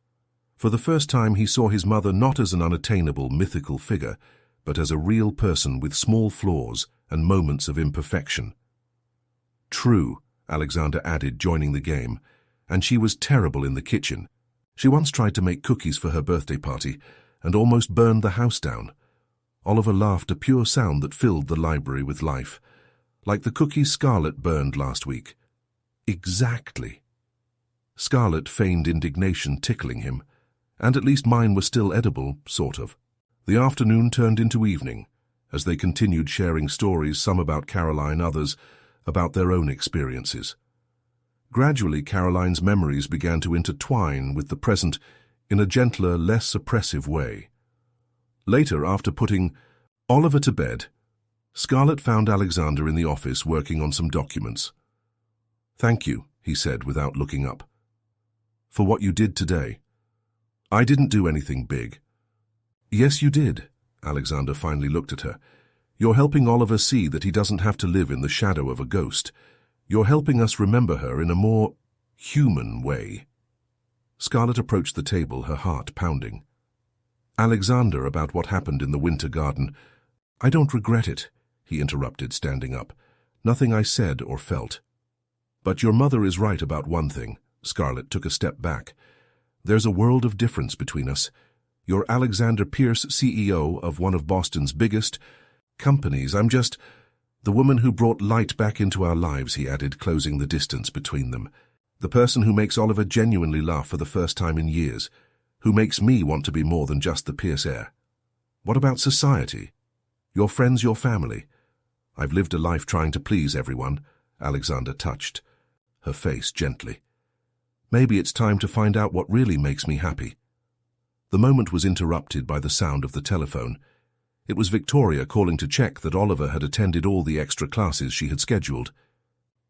For the first time, he saw his mother not as an unattainable, mythical figure, but as a real person with small flaws and moments of imperfection. "True," Alexander added, joining the game, "and she was terrible in the kitchen. She once tried to make cookies for her birthday party and almost burned the house down." Oliver laughed, a pure sound that filled the library with life. "Like the cookies Scarlett burned last week." "Exactly." Scarlett feigned indignation, tickling him. "And at least mine were still edible, sort of." The afternoon turned into evening, as they continued sharing stories, some about Caroline, others about their own experiences. Gradually, Caroline's memories began to intertwine with the present in a gentler, less oppressive way. Later, after putting Oliver to bed, Scarlett found Alexander in the office working on some documents. "Thank you," he said without looking up, "for what you did today." "I didn't do anything big." "Yes, you did." Alexander finally looked at her. "You're helping Oliver see that he doesn't have to live in the shadow of a ghost. You're helping us remember her in a more human way." Scarlett approached the table, her heart pounding. "Alexander, about what happened in the winter garden. I don't regret it," he interrupted, standing up. "Nothing I said or felt." But your mother is right about one thing. Scarlett took a step back. There's a world of difference between us. You're Alexander Pierce, CEO of one of Boston's biggest companies. I'm just the woman who brought light back into our lives, he added, closing the distance between them. The person who makes Oliver genuinely laugh for the first time in years, who makes me want to be more than just the Pierce heir. What about society? Your friends, your family? I've lived a life trying to please everyone. Alexander touched her face gently. Maybe it's time to find out what really makes me happy. The moment was interrupted by the sound of the telephone. It was Victoria calling to check that Oliver had attended all the extra classes she had scheduled.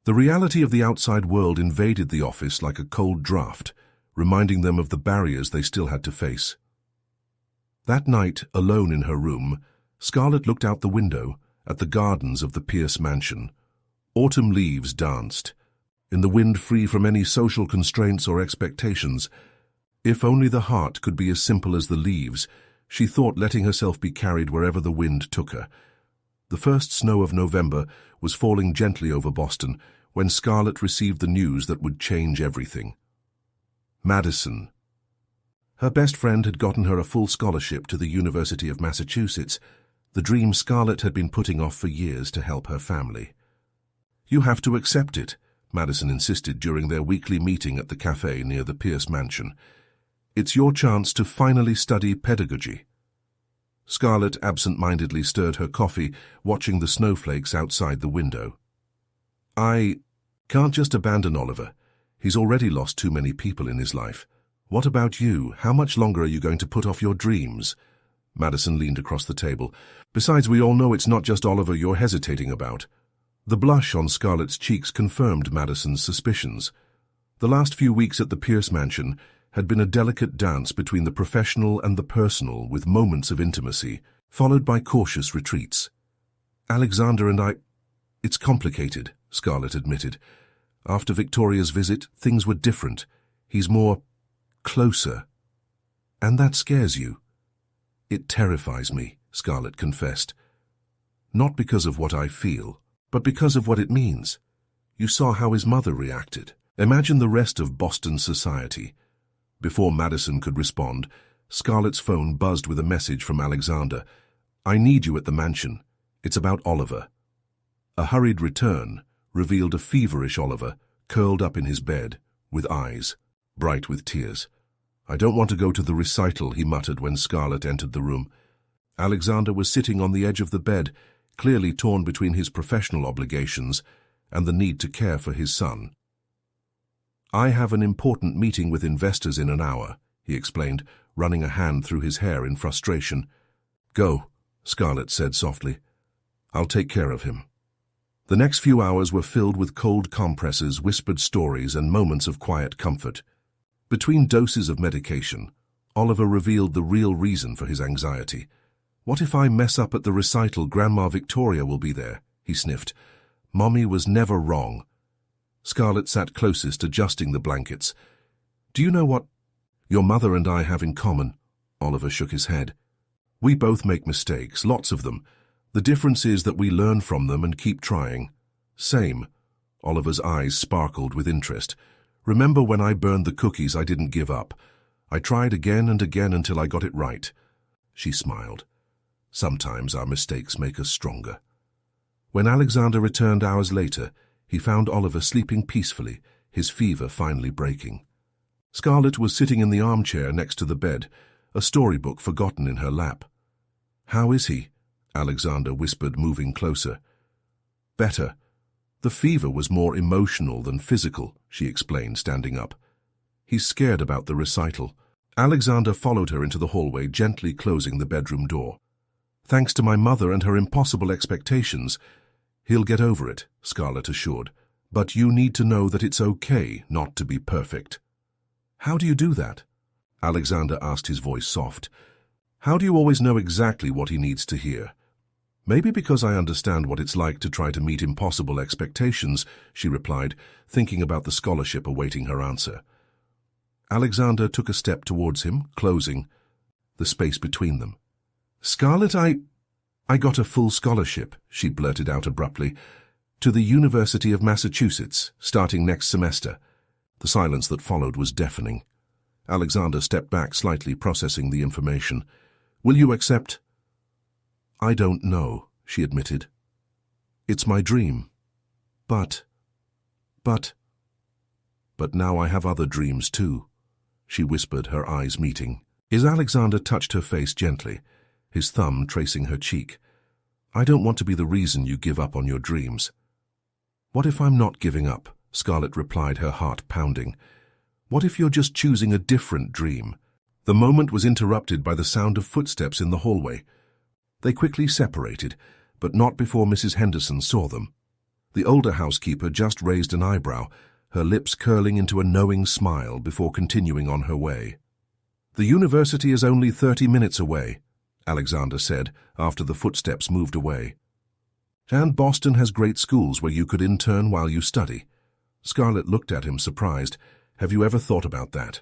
The reality of the outside world invaded the office like a cold draft, reminding them of the barriers they still had to face. That night, alone in her room, Scarlett looked out the window at the gardens of the Pierce mansion. Autumn leaves danced, in the wind free from any social constraints or expectations. If only the heart could be as simple as the leaves, she thought, letting herself be carried wherever the wind took her. The first snow of November was falling gently over Boston when Scarlett received the news that would change everything. Madison. Her best friend had gotten her a full scholarship to the University of Massachusetts, the dream Scarlett had been putting off for years to help her family. You have to accept it, Madison insisted during their weekly meeting at the cafe near the Pierce mansion. It's your chance to finally study pedagogy. Scarlett absent-mindedly stirred her coffee, watching the snowflakes outside the window. I can't just abandon Oliver. He's already lost too many people in his life. What about you? How much longer are you going to put off your dreams? Madison leaned across the table. Besides, we all know it's not just Oliver you're hesitating about. The blush on Scarlett's cheeks confirmed Madison's suspicions. The last few weeks at the Pierce mansion had been a delicate dance between the professional and the personal, with moments of intimacy, followed by cautious retreats. Alexander and I— It's complicated, Scarlett admitted. After Victoria's visit, things were different. He's more closer. And that scares you. It terrifies me, Scarlett confessed. Not because of what I feel, but because of what it means. You saw how his mother reacted. Imagine the rest of Boston society. Before Madison could respond, Scarlett's phone buzzed with a message from Alexander. I need you at the mansion. It's about Oliver. A hurried return revealed a feverish Oliver, curled up in his bed, with eyes bright with tears. I don't want to go to the recital, he muttered when Scarlett entered the room. Alexander was sitting on the edge of the bed, clearly torn between his professional obligations and the need to care for his son. I have an important meeting with investors in an hour, he explained, running a hand through his hair in frustration. Go, Scarlett said softly. I'll take care of him. The next few hours were filled with cold compresses, whispered stories, and moments of quiet comfort. Between doses of medication, Oliver revealed the real reason for his anxiety. What if I mess up at the recital? Grandma Victoria will be there, he sniffed. Mommy was never wrong. Scarlett sat closest, adjusting the blankets. Do you know what your mother and I have in common? Oliver shook his head. We both make mistakes, lots of them. The difference is that we learn from them and keep trying. Same. Oliver's eyes sparkled with interest. Remember when I burned the cookies? I didn't give up. I tried again and again until I got it right. She smiled. Sometimes our mistakes make us stronger. When Alexander returned hours later, he found Oliver sleeping peacefully, his fever finally breaking. Scarlett was sitting in the armchair next to the bed, a storybook forgotten in her lap. How is he? Alexander whispered, moving closer. Better. The fever was more emotional than physical, she explained, standing up. He's scared about the recital. Alexander followed her into the hallway, gently closing the bedroom door. Thanks to my mother and her impossible expectations, he'll get over it, Scarlett assured. But you need to know that it's okay not to be perfect. How do you do that? Alexander asked, his voice soft. How do you always know exactly what he needs to hear? Maybe because I understand what it's like to try to meet impossible expectations, she replied, thinking about the scholarship awaiting her answer. Alexander took a step towards him, closing the space between them. Scarlett, I got a full scholarship, she blurted out abruptly, To the University of Massachusetts, starting next semester. The silence that followed was deafening. Alexander stepped back slightly, processing the information. Will you accept? I don't know, she admitted. It's my dream. But now I have other dreams too, she whispered, her eyes meeting. Alexander touched her face gently, his thumb tracing her cheek. I don't want to be the reason you give up on your dreams. What if I'm not giving up? Scarlett replied, her heart pounding. What if you're just choosing a different dream? The moment was interrupted by the sound of footsteps in the hallway. They quickly separated, but not before Mrs. Henderson saw them. The older housekeeper just raised an eyebrow, her lips curling into a knowing smile before continuing on her way. The university is only 30 minutes away, Alexander said after the footsteps moved away. And Boston has great schools where you could intern while you study. Scarlett looked at him, surprised. Have you ever thought about that?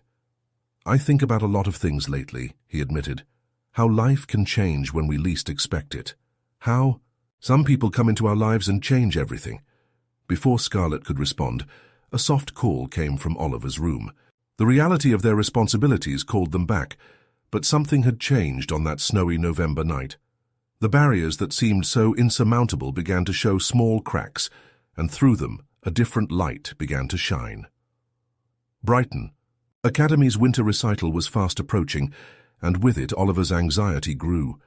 I think about a lot of things lately, he admitted. How life can change when we least expect it. How some people come into our lives and change everything. Before Scarlett could respond, a soft call came from Oliver's room. The reality of their responsibilities called them back, but something had changed on that snowy November night. The barriers that seemed so insurmountable began to show small cracks, and through them a different light began to shine. Brighton. Academy's winter recital was fast approaching, and with it Oliver's anxiety grew.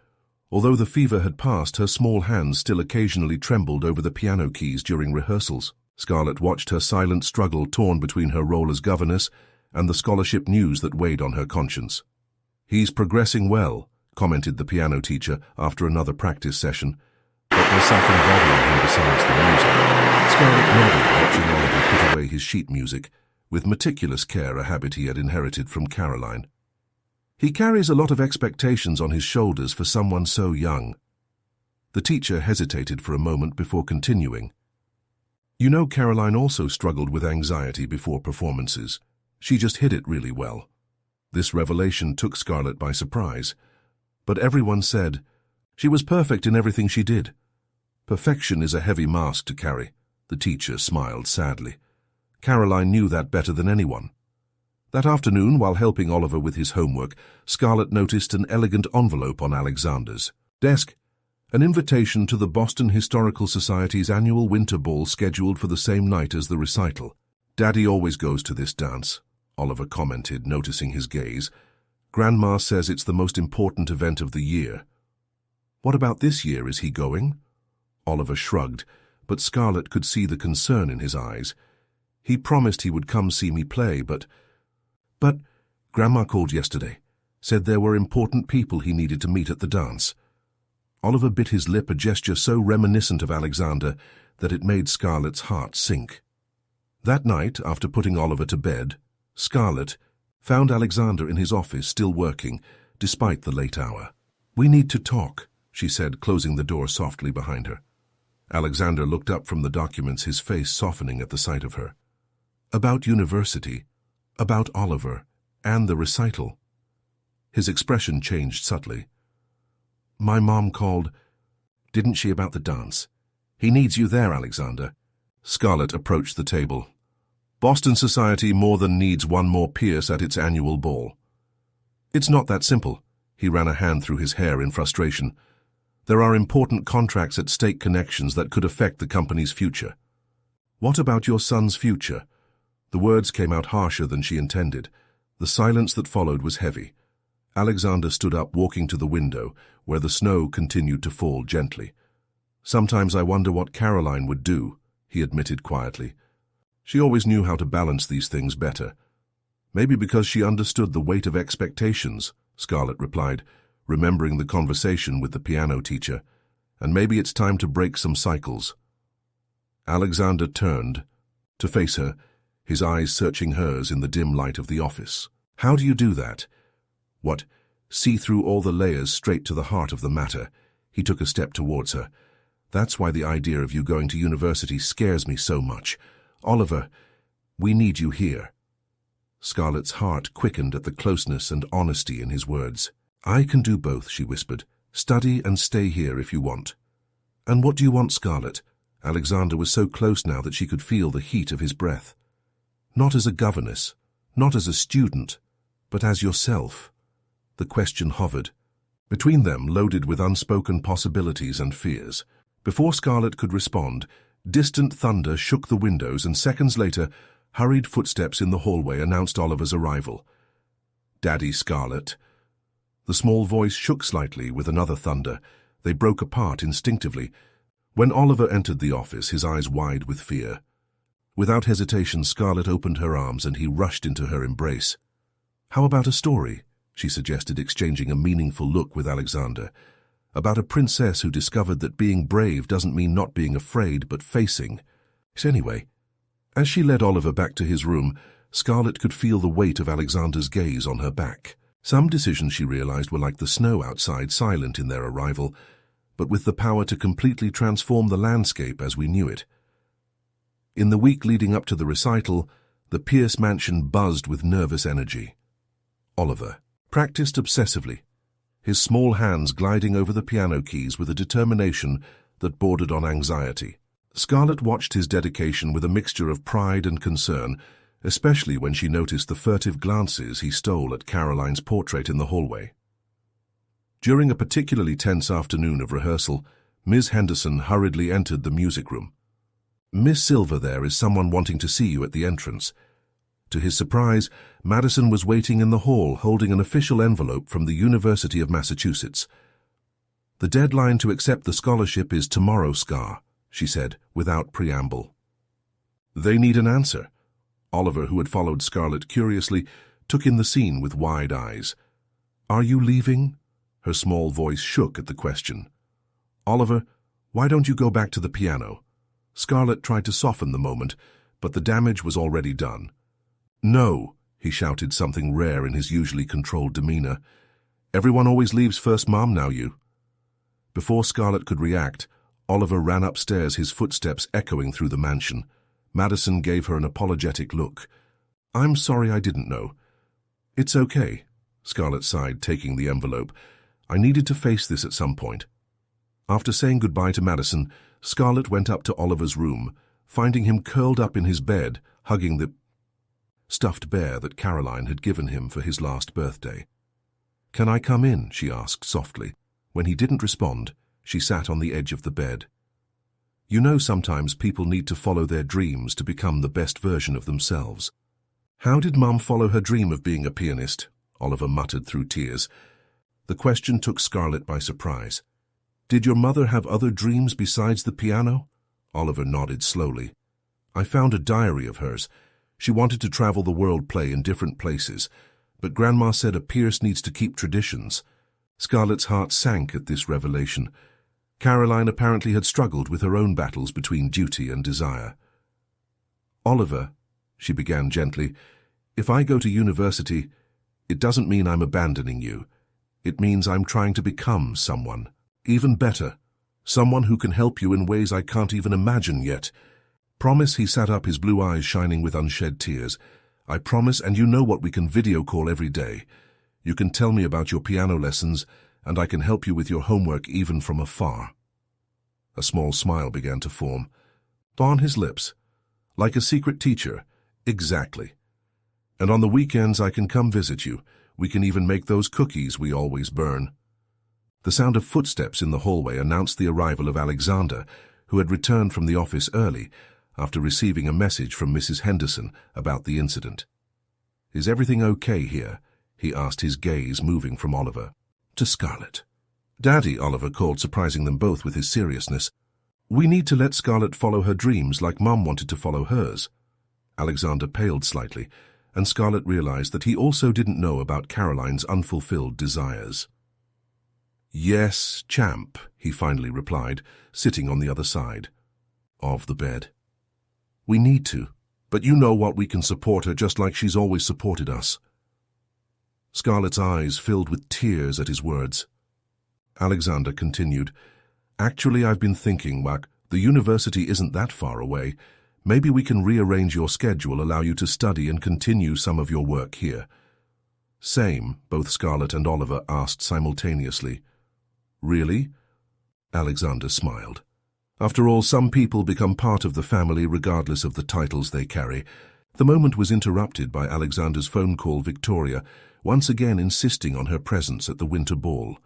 Although the fever had passed, her small hands still occasionally trembled over the piano keys during rehearsals. Scarlett watched her silent struggle, torn between her role as governess and the scholarship news that weighed on her conscience. He's progressing well, commented the piano teacher after another practice session, but there's something bothering him besides the music. Scarlett nodded, watching Oliver put away his sheet music, with meticulous care, a habit he had inherited from Caroline. He carries a lot of expectations on his shoulders for someone so young. The teacher hesitated for a moment before continuing. You know, Caroline also struggled with anxiety before performances. She just hid it really well. This revelation took Scarlett by surprise, but everyone said she was perfect in everything she did. Perfection is a heavy mask to carry, the teacher smiled sadly. Caroline knew that better than anyone. That afternoon, while helping Oliver with his homework, Scarlett noticed an elegant envelope on Alexander's desk, an invitation to the Boston Historical Society's annual winter ball scheduled for the same night as the recital. Daddy always goes to this dance, Oliver commented, noticing his gaze. Grandma says it's the most important event of the year. What about this year? Is he going? Oliver shrugged, but Scarlett could see the concern in his eyes. He promised he would come see me play, but Grandma called yesterday, said there were important people he needed to meet at the dance. Oliver bit his lip, a gesture so reminiscent of Alexander that it made Scarlett's heart sink. That night, after putting Oliver to bed, Scarlett found Alexander in his office still working, despite the late hour. We need to talk, she said, closing the door softly behind her. Alexander looked up from the documents, his face softening at the sight of her. About university, about Oliver, and the recital. His expression changed subtly. My mom called, didn't she, about the dance? He needs you there, Alexander. Scarlett approached the table. Boston Society more than needs one more Pierce at its annual ball. It's not that simple. He ran a hand through his hair in frustration. There are important contracts at stake, connections that could affect the company's future. What about your son's future? The words came out harsher than she intended. The silence that followed was heavy. Alexander stood up, walking to the window, where the snow continued to fall gently. Sometimes I wonder what Caroline would do, he admitted quietly. She always knew how to balance these things better. Maybe because she understood the weight of expectations, Scarlett replied, remembering the conversation with the piano teacher. And maybe it's time to break some cycles. Alexander turned to face her, his eyes searching hers in the dim light of the office. How do you do that? What, see through all the layers straight to the heart of the matter? He took a step towards her. That's why the idea of you going to university scares me so much. Oliver, we need you here. Scarlett's heart quickened at the closeness and honesty in his words. I can do both, she whispered. Study and stay here if you want. And what do you want, Scarlett? Alexander was so close now that she could feel the heat of his breath. Not as a governess, not as a student, but as yourself. The question hovered between them, loaded with unspoken possibilities and fears. Before Scarlett could respond, distant thunder shook the windows, and seconds later, hurried footsteps in the hallway announced Oliver's arrival. "Daddy, Scarlett." The small voice shook slightly with another thunder. They broke apart instinctively. When Oliver entered the office, his eyes wide with fear. Without hesitation, Scarlett opened her arms and he rushed into her embrace. "How about a story?" she suggested, exchanging a meaningful look with Alexander. "About a princess who discovered that being brave doesn't mean not being afraid, but facing. Anyway." As she led Oliver back to his room, Scarlett could feel the weight of Alexander's gaze on her back. Some decisions, she realized, were like the snow outside, silent in their arrival, but with the power to completely transform the landscape as we knew it. In the week leading up to the recital, the Pierce mansion buzzed with nervous energy. Oliver practiced obsessively, his small hands gliding over the piano keys with a determination that bordered on anxiety. Scarlett watched his dedication with a mixture of pride and concern, especially when she noticed the furtive glances he stole at Caroline's portrait in the hallway. During a particularly tense afternoon of rehearsal, Ms. Henderson hurriedly entered the music room. "Miss Silver, there is someone wanting to see you at the entrance." To his surprise, Madison was waiting in the hall, holding an official envelope from the University of Massachusetts. "The deadline to accept the scholarship is tomorrow, Scar," she said, without preamble. "They need an answer." Oliver, who had followed Scarlett curiously, took in the scene with wide eyes. "Are you leaving?" Her small voice shook at the question. "Oliver, why don't you go back to the piano?" Scarlett tried to soften the moment, but the damage was already done. "No," he shouted, something rare in his usually controlled demeanor. "Everyone always leaves first, Mom, now you." Before Scarlett could react, Oliver ran upstairs, his footsteps echoing through the mansion. Madison gave her an apologetic look. "I'm sorry, I didn't know." "It's okay," Scarlett sighed, taking the envelope. "I needed to face this at some point." After saying goodbye to Madison, Scarlett went up to Oliver's room, finding him curled up in his bed, hugging the stuffed bear that Caroline had given him for his last birthday. "Can I come in?" she asked softly. When he didn't respond, she sat on the edge of the bed. "You know, sometimes people need to follow their dreams to become the best version of themselves." "How did Mum follow her dream of being a pianist?" Oliver muttered through tears. The question took Scarlett by surprise. "Did your mother have other dreams besides the piano?" Oliver nodded slowly. "I found a diary of hers. She wanted to travel the world, play in different places, but Grandma said a Pierce needs to keep traditions." Scarlett's heart sank at this revelation. Caroline apparently had struggled with her own battles between duty and desire. "Oliver," she began gently, "if I go to university, it doesn't mean I'm abandoning you. It means I'm trying to become someone, even better, someone who can help you in ways I can't even imagine yet. Promise." He sat up, his blue eyes shining with unshed tears. "I promise, and you know what, we can video call every day. You can tell me about your piano lessons, and I can help you with your homework even from afar." A small smile began to form on his lips. "Like a secret teacher." "Exactly. And on the weekends I can come visit you. We can even make those cookies we always burn." The sound of footsteps in the hallway announced the arrival of Alexander, who had returned from the office early, after receiving a message from Mrs. Henderson about the incident. "Is everything okay here?" he asked, his gaze moving from Oliver to Scarlett. "Daddy," Oliver called, surprising them both with his seriousness. "We need to let Scarlett follow her dreams like Mum wanted to follow hers." Alexander paled slightly, and Scarlett realized that he also didn't know about Caroline's unfulfilled desires. "Yes, champ," he finally replied, sitting on the other side of the bed. "We need to, but you know what, we can support her just like she's always supported us." Scarlett's eyes filled with tears at his words. Alexander continued, "Actually, I've been thinking, Mac, the university isn't that far away. Maybe we can rearrange your schedule, allow you to study and continue some of your work here." "Same," both Scarlett and Oliver asked simultaneously. "Really?" Alexander smiled. After all, some people become part of the family regardless of the titles they carry. The moment was interrupted by Alexander's phone call, Victoria, once again insisting on her presence at the winter ball.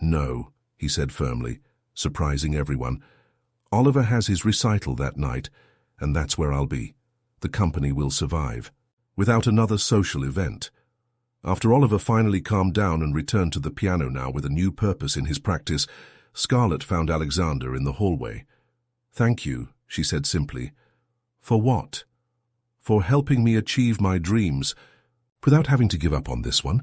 "No," he said firmly, surprising everyone. "Oliver has his recital that night, and that's where I'll be. The company will survive. Without another social event." After Oliver finally calmed down and returned to the piano now with a new purpose in his practice, Scarlett found Alexander in the hallway. "Thank you," she said simply. "For what?" "For helping me achieve my dreams, without having to give up on this one."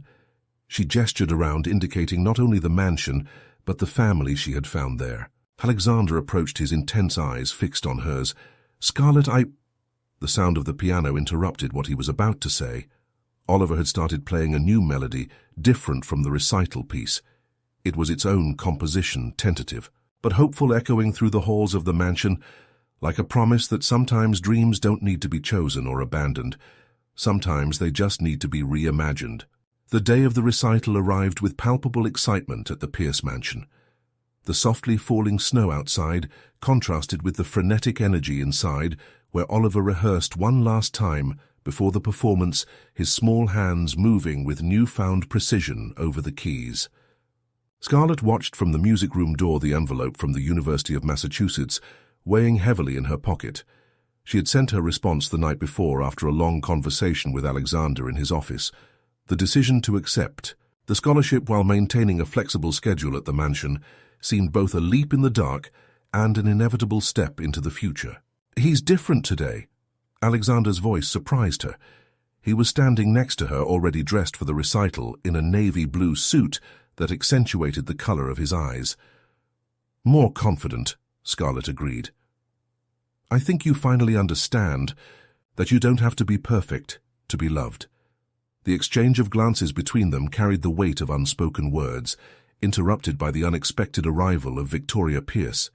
She gestured around, indicating not only the mansion, but the family she had found there. Alexander approached, his intense eyes fixed on hers. "Scarlett, The sound of the piano interrupted what he was about to say. Oliver had started playing a new melody, different from the recital piece. It was its own composition, tentative, but hopeful, echoing through the halls of the mansion, like a promise that sometimes dreams don't need to be chosen or abandoned. Sometimes they just need to be reimagined. The day of the recital arrived with palpable excitement at the Pierce mansion. The softly falling snow outside contrasted with the frenetic energy inside, where Oliver rehearsed one last time before the performance, his small hands moving with newfound precision over the keys. Scarlett watched from the music room door the envelope from the University of Massachusetts, weighing heavily in her pocket. She had sent her response the night before after a long conversation with Alexander in his office. The decision to accept the scholarship while maintaining a flexible schedule at the mansion seemed both a leap in the dark and an inevitable step into the future. "He's different today." Alexander's voice surprised her. He was standing next to her, already dressed for the recital, in a navy blue suit that accentuated the color of his eyes. "More confident," Scarlett agreed. "I think you finally understand that you don't have to be perfect to be loved." The exchange of glances between them carried the weight of unspoken words, interrupted by the unexpected arrival of Victoria Pierce.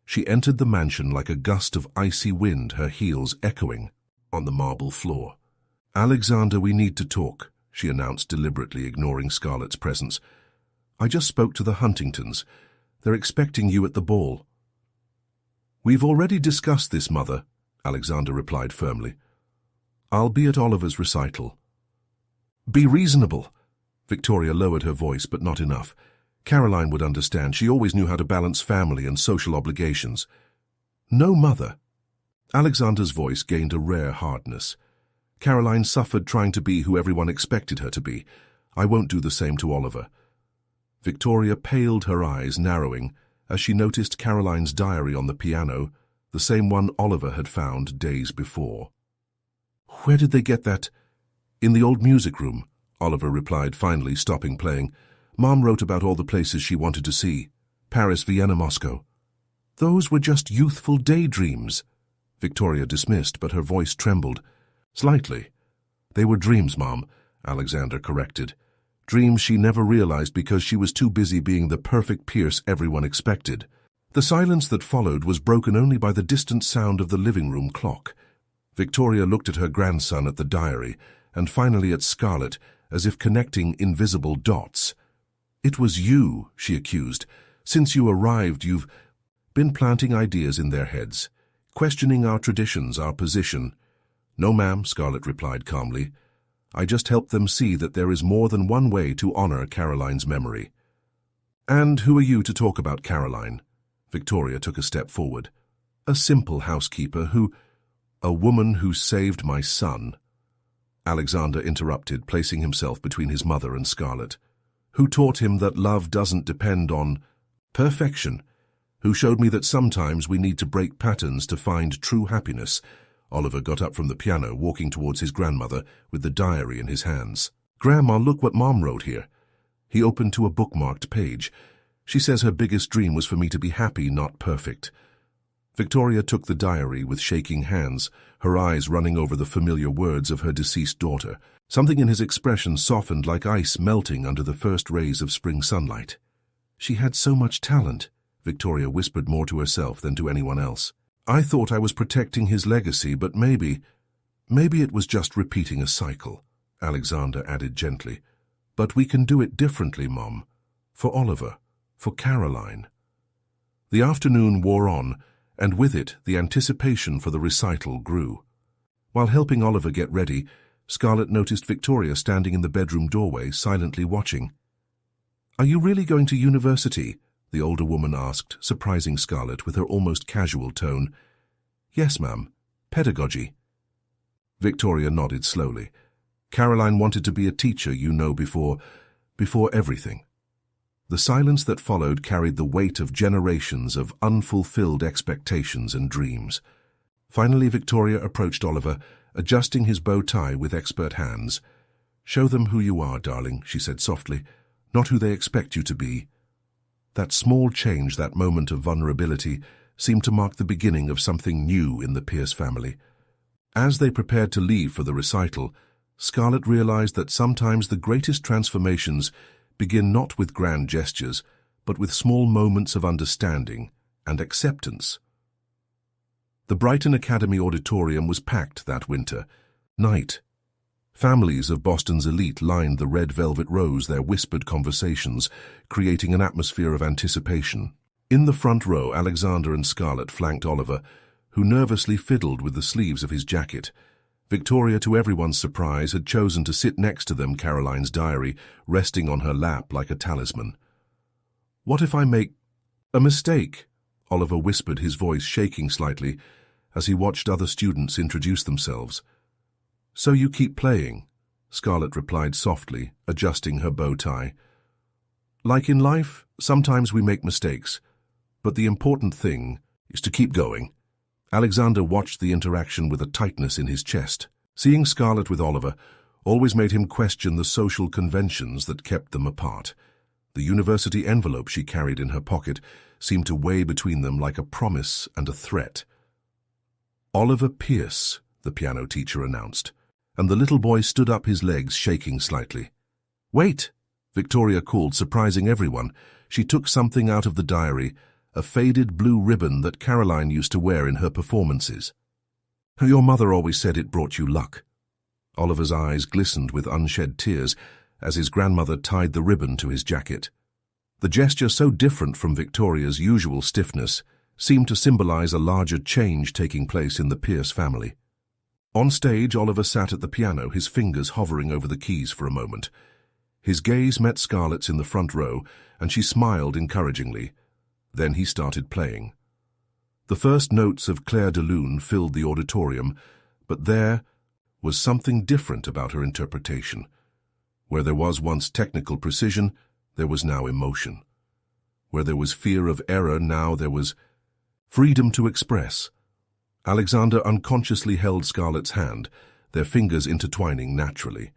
She entered the mansion like a gust of icy wind, her heels echoing on the marble floor. "Alexander, we need to talk," she announced, deliberately ignoring Scarlett's presence. "I just spoke to the Huntingtons. They're expecting you at the ball." "We've already discussed this, Mother," Alexander replied firmly. "I'll be at Oliver's recital." "Be reasonable." Victoria lowered her voice, but not enough. Caroline would understand. She always knew how to balance family and social obligations. "No, Mother." Alexander's voice gained a rare hardness. Caroline suffered trying to be who everyone expected her to be. "I won't do the same to Oliver." Victoria paled, her eyes narrowing, as she noticed Caroline's diary on the piano, the same one Oliver had found days before. "Where did they get that?" "In the old music room," Oliver replied, finally stopping playing. "Mom wrote about all the places she wanted to see. Paris, Vienna, Moscow." "Those were just youthful daydreams," Victoria dismissed, but her voice trembled. "Slightly." "They were dreams, Mom," Alexander corrected. Dreams she never realized because she was too busy being the perfect Pierce everyone expected. The silence that followed was broken only by the distant sound of the living room clock. Victoria looked at her grandson, at the diary, and finally at Scarlett, as if connecting invisible dots. "It was you," she accused. "Since you arrived, you've been planting ideas in their heads, questioning our traditions, our position." "No, ma'am," Scarlett replied calmly. "I just helped them see that there is more than one way to honor Caroline's memory." "And who are you to talk about Caroline?" Victoria took a step forward. "A simple housekeeper who—" "A woman who saved my son," Alexander interrupted, placing himself between his mother and Scarlett. "Who taught him that love doesn't depend on perfection, who showed me that sometimes we need to break patterns to find true happiness." Oliver got up from the piano, walking towards his grandmother with the diary in his hands. "Grandma, look what Mom wrote here." He opened to a bookmarked page. "She says her biggest dream was for me to be happy, not perfect." Victoria took the diary with shaking hands, her eyes running over the familiar words of her deceased daughter. Something in his expression softened like ice melting under the first rays of spring sunlight. "She had so much talent," Victoria whispered, more to herself than to anyone else. "I thought I was protecting his legacy, but maybe it was just repeating a cycle," Alexander added gently. "But we can do it differently, Mom. For Oliver, for Caroline." The afternoon wore on, and with it the anticipation for the recital grew. While helping Oliver get ready, Scarlett noticed Victoria standing in the bedroom doorway, silently watching. "Are you really going to university?" the older woman asked, surprising Scarlett with her almost casual tone. "Yes, ma'am. Pedagogy." Victoria nodded slowly. "Caroline wanted to be a teacher, you know, before everything." The silence that followed carried the weight of generations of unfulfilled expectations and dreams. Finally, Victoria approached Oliver, adjusting his bow tie with expert hands. "Show them who you are, darling," she said softly, "not who they expect you to be." That small change, that moment of vulnerability, seemed to mark the beginning of something new in the Pierce family. As they prepared to leave for the recital, Scarlett realized that sometimes the greatest transformations begin not with grand gestures, but with small moments of understanding and acceptance. The Brighton Academy auditorium was packed that winter night. Families of Boston's elite lined the red velvet rows, their whispered conversations, creating an atmosphere of anticipation. In the front row, Alexander and Scarlett flanked Oliver, who nervously fiddled with the sleeves of his jacket. Victoria, to everyone's surprise, had chosen to sit next to them, Caroline's diary resting on her lap like a talisman. "What if I make a mistake?" Oliver whispered, his voice shaking slightly as he watched other students introduce themselves. "So you keep playing," Scarlett replied softly, adjusting her bow tie. "Like in life, sometimes we make mistakes, but the important thing is to keep going." Alexander watched the interaction with a tightness in his chest. Seeing Scarlett with Oliver always made him question the social conventions that kept them apart. The university envelope she carried in her pocket seemed to weigh between them like a promise and a threat. "Oliver Pierce," the piano teacher announced, and the little boy stood up, his legs shaking slightly. "Wait!" Victoria called, surprising everyone. She took something out of the diary, a faded blue ribbon that Caroline used to wear in her performances. "Your mother always said it brought you luck." Oliver's eyes glistened with unshed tears as his grandmother tied the ribbon to his jacket. The gesture, so different from Victoria's usual stiffness, seemed to symbolize a larger change taking place in the Pierce family. On stage, Oliver sat at the piano, his fingers hovering over the keys for a moment. His gaze met Scarlett's in the front row, and she smiled encouragingly. Then he started playing. The first notes of Claire de Lune filled the auditorium, but there was something different about her interpretation. Where there was once technical precision, there was now emotion. Where there was fear of error, now there was freedom to express. Alexander unconsciously held Scarlett's hand, their fingers intertwining naturally.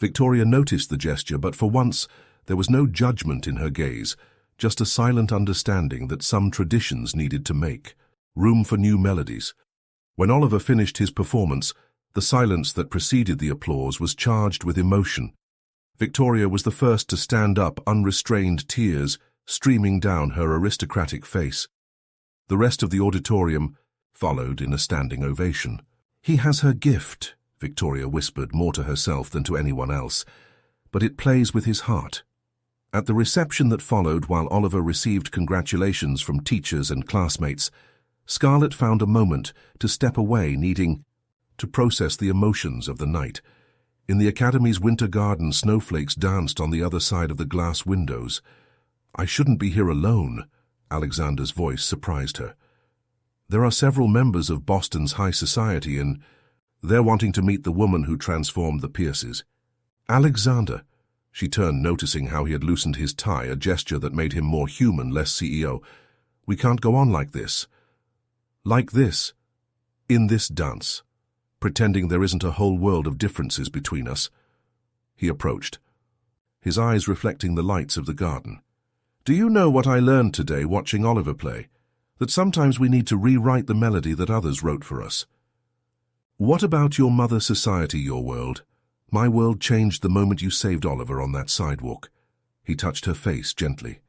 Victoria noticed the gesture, but for once there was no judgment in her gaze, just a silent understanding that some traditions needed to make room for new melodies. When Oliver finished his performance, the silence that preceded the applause was charged with emotion. Victoria was the first to stand up, unrestrained tears streaming down her aristocratic face. The rest of the auditorium followed in a standing ovation. "He has her gift," Victoria whispered, more to herself than to anyone else, "but it plays with his heart." At the reception that followed, while Oliver received congratulations from teachers and classmates, Scarlett found a moment to step away, needing to process the emotions of the night. In the Academy's winter garden, snowflakes danced on the other side of the glass windows. "I shouldn't be here alone," Alexander's voice surprised her. "There are several members of Boston's high society, and they're wanting to meet the woman who transformed the Pierces." "Alexander," she turned, noticing how he had loosened his tie, a gesture that made him more human, less CEO. "We can't go on like this. In this dance, pretending there isn't a whole world of differences between us." He approached, his eyes reflecting the lights of the garden. "Do you know what I learned today watching Oliver play? That sometimes we need to rewrite the melody that others wrote for us. What about your mother society, your world? My world changed the moment you saved Oliver on that sidewalk." He touched her face gently.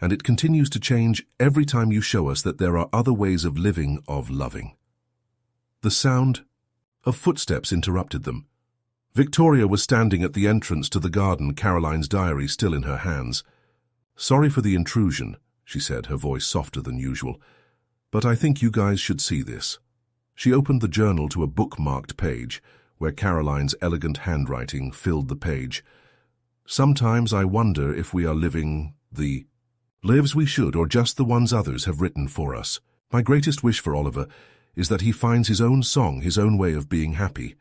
"And it continues to change every time you show us that there are other ways of living, of loving." The sound of footsteps interrupted them. Victoria was standing at the entrance to the garden, Caroline's diary still in her hands. "Sorry for the intrusion," she said, her voice softer than usual. "But I think you guys should see this." She opened the journal to a bookmarked page, where Caroline's elegant handwriting filled the page. "Sometimes I wonder if we are living the lives we should, or just the ones others have written for us. My greatest wish for Oliver is that he finds his own song, his own way of being happy.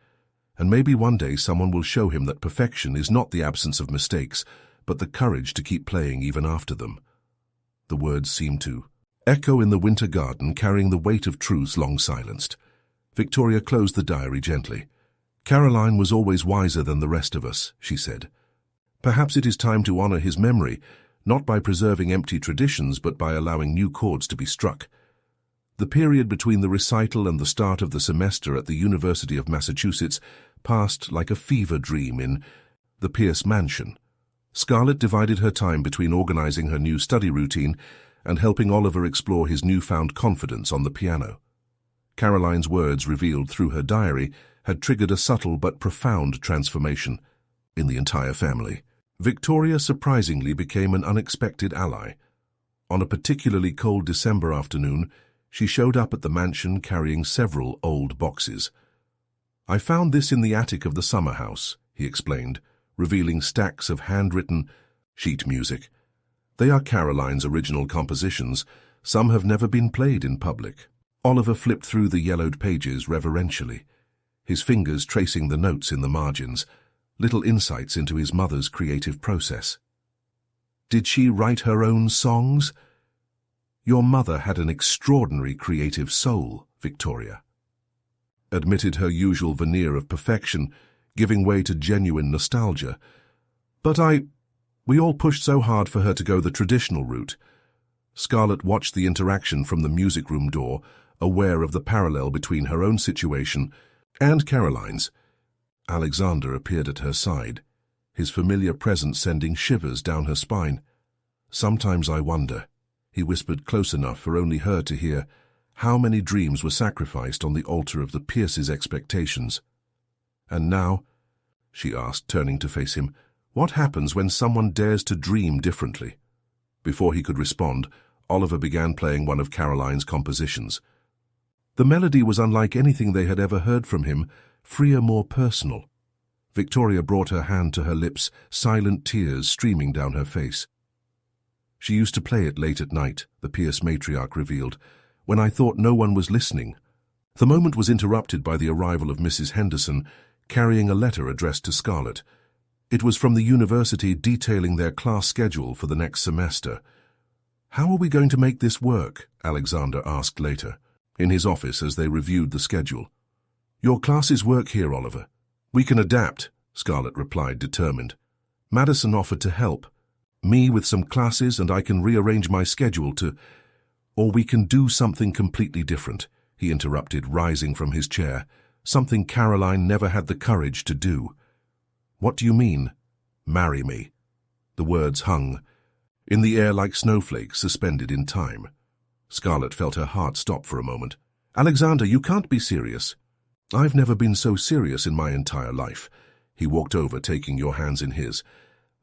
And maybe one day someone will show him that perfection is not the absence of mistakes, but the courage to keep playing even after them." The words seemed to echo in the winter garden, carrying the weight of truths long silenced. Victoria closed the diary gently. "Caroline was always wiser than the rest of us," she said. "Perhaps it is time to honor his memory, not by preserving empty traditions, but by allowing new chords to be struck." The period between the recital and the start of the semester at the University of Massachusetts passed like a fever dream in the Pierce mansion. Scarlett divided her time between organizing her new study routine and helping Oliver explore his newfound confidence on the piano. Caroline's words, revealed through her diary, had triggered a subtle but profound transformation in the entire family. Victoria surprisingly became an unexpected ally. On a particularly cold December afternoon, she showed up at the mansion carrying several old boxes. "I found this in the attic of the summer house," he explained, revealing stacks of handwritten sheet music. "They are Caroline's original compositions. Some have never been played in public." Oliver flipped through the yellowed pages reverentially, his fingers tracing the notes in the margins, little insights into his mother's creative process. "Did she write her own songs?" "Your mother had an extraordinary creative soul," Victoria admitted, her usual veneer of perfection giving way to genuine nostalgia. "But we all pushed so hard for her to go the traditional route." Scarlett watched the interaction from the music room door, aware of the parallel between her own situation and Caroline's. Alexander appeared at her side, his familiar presence sending shivers down her spine. "Sometimes I wonder," he whispered close enough for only her to hear, "how many dreams were sacrificed on the altar of the Pierces' expectations." "And now," she asked, turning to face him, "what happens when someone dares to dream differently?" Before he could respond, Oliver began playing one of Caroline's compositions. The melody was unlike anything they had ever heard from him, freer, more personal. Victoria brought her hand to her lips, silent tears streaming down her face. "She used to play it late at night," the Pierce matriarch revealed, "when I thought no one was listening." The moment was interrupted by the arrival of Mrs. Henderson, carrying a letter addressed to Scarlett. It was from the university detailing their class schedule for the next semester. "How are we going to make this work?" Alexander asked later, in his office as they reviewed the schedule. "Your classes work here, Oliver. We can adapt," Scarlett replied, determined. "Madison offered to help me with some classes, and I can rearrange my schedule to—" "Or we can do something completely different," he interrupted, rising from his chair, "something Caroline never had the courage to do." "What do you mean?" "Marry me." The words hung in the air like snowflakes suspended in time. Scarlett felt her heart stop for a moment. "Alexander, you can't be serious." "I've never been so serious in my entire life." He walked over, taking your hands in his.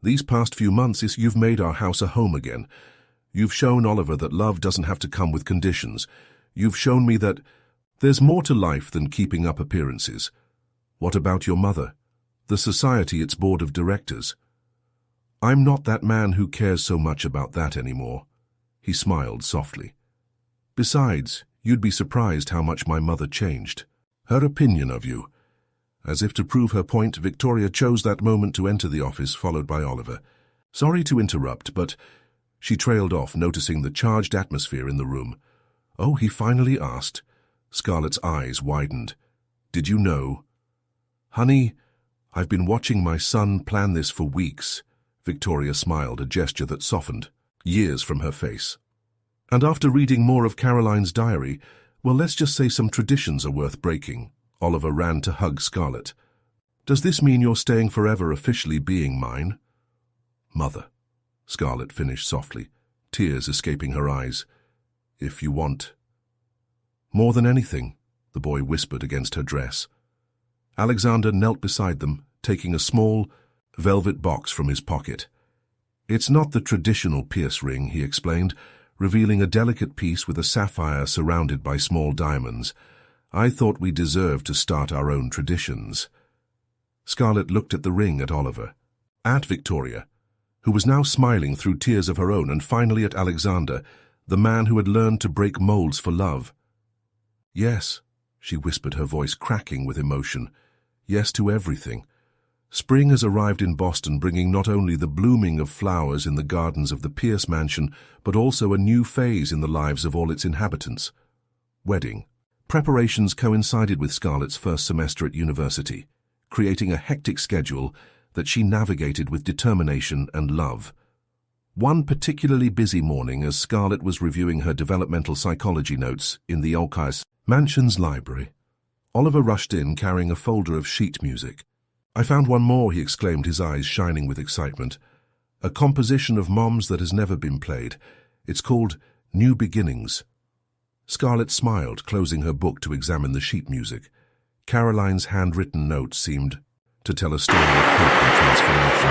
"These past few months, you've made our house a home again. You've shown Oliver that love doesn't have to come with conditions. You've shown me that there's more to life than keeping up appearances." "What about your mother? The society, its board of directors?" "I'm not that man who cares so much about that anymore." He smiled softly. "Besides, you'd be surprised how much my mother changed. Her opinion of you." As if to prove her point, Victoria chose that moment to enter the office, followed by Oliver. "Sorry to interrupt, but—" She trailed off, noticing the charged atmosphere in the room. "Oh," he finally asked. Scarlett's eyes widened. "Did you know?" "Honey, I've been watching my son plan this for weeks." Victoria smiled, a gesture that softened years from her face. "And after reading more of Caroline's diary, well, let's just say some traditions are worth breaking." Oliver ran to hug Scarlett. "Does this mean you're staying forever, officially being mine?" "Mother," Scarlett finished softly, tears escaping her eyes. "If you want." "More than anything," the boy whispered against her dress. Alexander knelt beside them, taking a small, velvet box from his pocket. "It's not the traditional Pierce ring," he explained, revealing a delicate piece with a sapphire surrounded by small diamonds. "I thought we deserved to start our own traditions." Scarlett looked at the ring at Oliver, at Victoria, who was now smiling through tears of her own, and finally at Alexander, the man who had learned to break molds for love. "Yes," she whispered, her voice cracking with emotion. "Yes to everything. Spring has arrived in Boston, bringing not only the blooming of flowers in the gardens of the Pierce mansion, but also a new phase in the lives of all its inhabitants." Wedding. Preparations coincided with Scarlett's first semester at university, creating a hectic schedule that she navigated with determination and love. One particularly busy morning, as Scarlett was reviewing her developmental psychology notes in the Pierce mansion's library, Oliver rushed in carrying a folder of sheet music. "I found one more," he exclaimed, his eyes shining with excitement. "A composition of Mom's that has never been played. It's called New Beginnings." Scarlett smiled, closing her book to examine the sheet music. Caroline's handwritten notes seemed to tell a story of hope and transformation.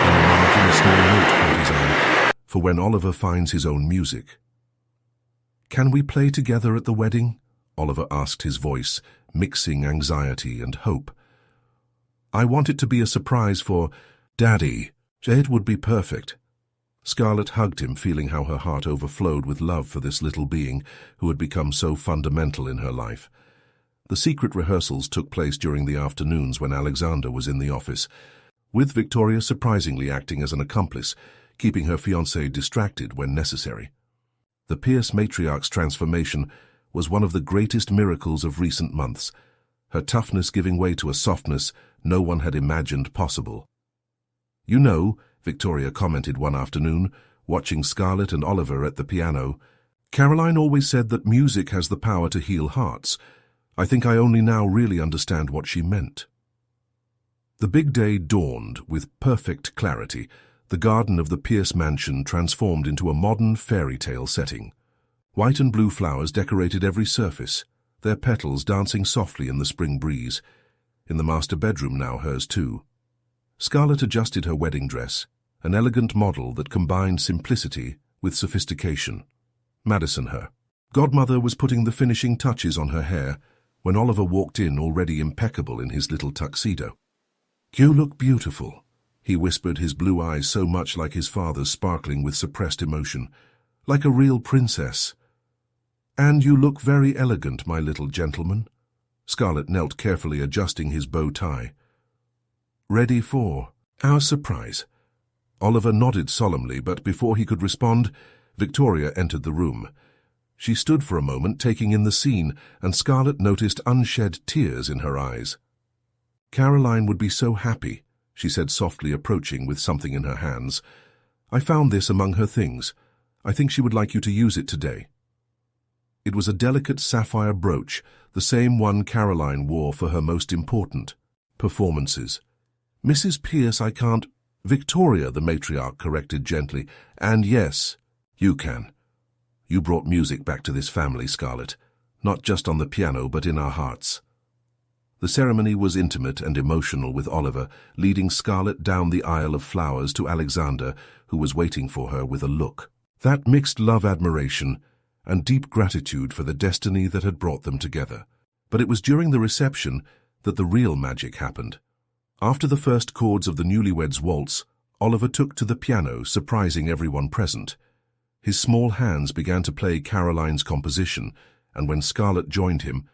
In the margin, a small note caught his eye, for when Oliver finds his own music. "Can we play together at the wedding?" Oliver asked, his voice mixing anxiety and hope. "I want it to be a surprise for Daddy. It would be perfect." Scarlett hugged him, feeling how her heart overflowed with love for this little being who had become so fundamental in her life. The secret rehearsals took place during the afternoons when Alexander was in the office, with Victoria surprisingly acting as an accomplice, keeping her fiancé distracted when necessary. The Pierce matriarch's transformation was one of the greatest miracles of recent months, her toughness giving way to a softness no one had imagined possible. "You know," Victoria commented one afternoon, watching Scarlett and Oliver at the piano, "Caroline always said that music has the power to heal hearts. I think I only now really understand what she meant." The big day dawned with perfect clarity. The garden of the Pierce mansion transformed into a modern fairy tale setting. White and blue flowers decorated every surface, their petals dancing softly in the spring breeze. In the master bedroom now, hers too. Scarlett adjusted her wedding dress, an elegant model that combined simplicity with sophistication. Madison, her godmother, was putting the finishing touches on her hair when Oliver walked in, already impeccable in his little tuxedo. "You look beautiful," he whispered, his blue eyes so much like his father's, sparkling with suppressed emotion. "Like a real princess." "And you look very elegant, my little gentleman." Scarlett knelt, carefully adjusting his bow tie. "Ready for our surprise?" Oliver nodded solemnly, but before he could respond, Victoria entered the room. She stood for a moment, taking in the scene, and Scarlett noticed unshed tears in her eyes. "Caroline would be so happy," she said softly, approaching with something in her hands. "I found this among her things. I think she would like you to use it today." It was a delicate sapphire brooch, the same one Caroline wore for her most important performances. "Mrs. Pierce, I can't—" "Victoria," the matriarch corrected gently. "And yes, you can. You brought music back to this family, Scarlett, not just on the piano but in our hearts." The ceremony was intimate and emotional, with Oliver leading Scarlett down the aisle of flowers to Alexander, who was waiting for her with a look that mixed love, admiration, and deep gratitude for the destiny that had brought them together. But it was during the reception that the real magic happened. After the first chords of the newlyweds' waltz, Oliver took to the piano, surprising everyone present. His small hands began to play Caroline's composition, and when Scarlett joined him,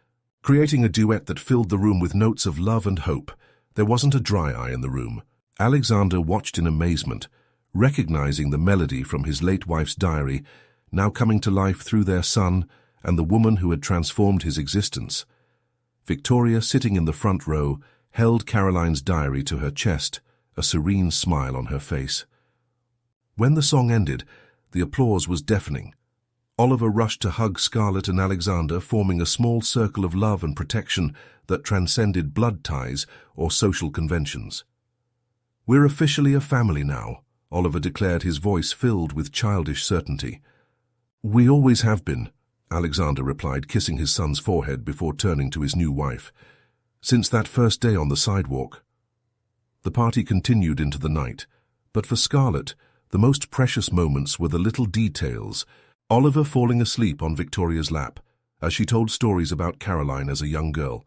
creating a duet that filled the room with notes of love and hope, there wasn't a dry eye in the room. Alexander watched in amazement, recognizing the melody from his late wife's diary, now coming to life through their son and the woman who had transformed his existence. Victoria, sitting in the front row, held Caroline's diary to her chest, a serene smile on her face. When the song ended, the applause was deafening. Oliver rushed to hug Scarlett and Alexander, forming a small circle of love and protection that transcended blood ties or social conventions. "We're officially a family now," Oliver declared, his voice filled with childish certainty. "We always have been," Alexander replied, kissing his son's forehead before turning to his new wife. "Since that first day on the sidewalk." The party continued into the night, but for Scarlett, the most precious moments were the little details, Oliver falling asleep on Victoria's lap as she told stories about Caroline as a young girl.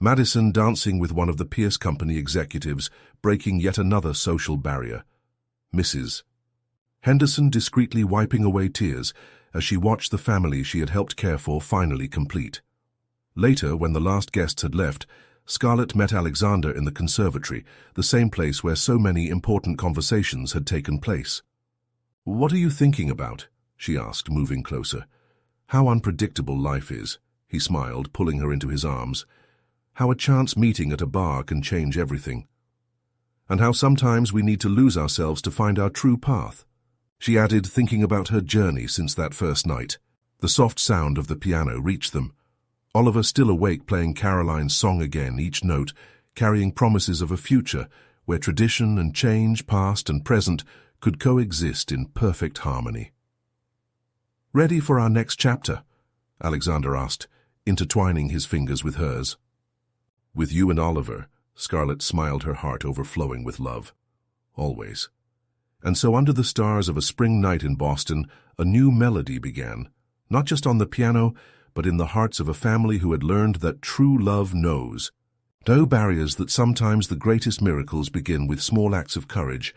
Madison dancing with one of the Pierce Company executives, breaking yet another social barrier. Mrs. Henderson discreetly wiping away tears as she watched the family she had helped care for finally complete. Later, when the last guests had left, Scarlett met Alexander in the conservatory, the same place where so many important conversations had taken place. "What are you thinking about?" she asked, moving closer. "How unpredictable life is," he smiled, pulling her into his arms. "How a chance meeting at a bar can change everything. And how sometimes we need to lose ourselves to find our true path," she added, thinking about her journey since that first night. The soft sound of the piano reached them. Oliver still awake, playing Caroline's song again, each note carrying promises of a future where tradition and change, past and present, could coexist in perfect harmony. "Ready for our next chapter?" Alexander asked, intertwining his fingers with hers. "With you and Oliver," Scarlett smiled, her heart overflowing with love. "Always." And so under the stars of a spring night in Boston, a new melody began, not just on the piano, but in the hearts of a family who had learned that true love knows no barriers, that sometimes the greatest miracles begin with small acts of courage,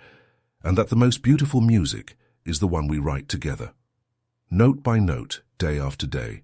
and that the most beautiful music is the one we write together. Note by note, day after day,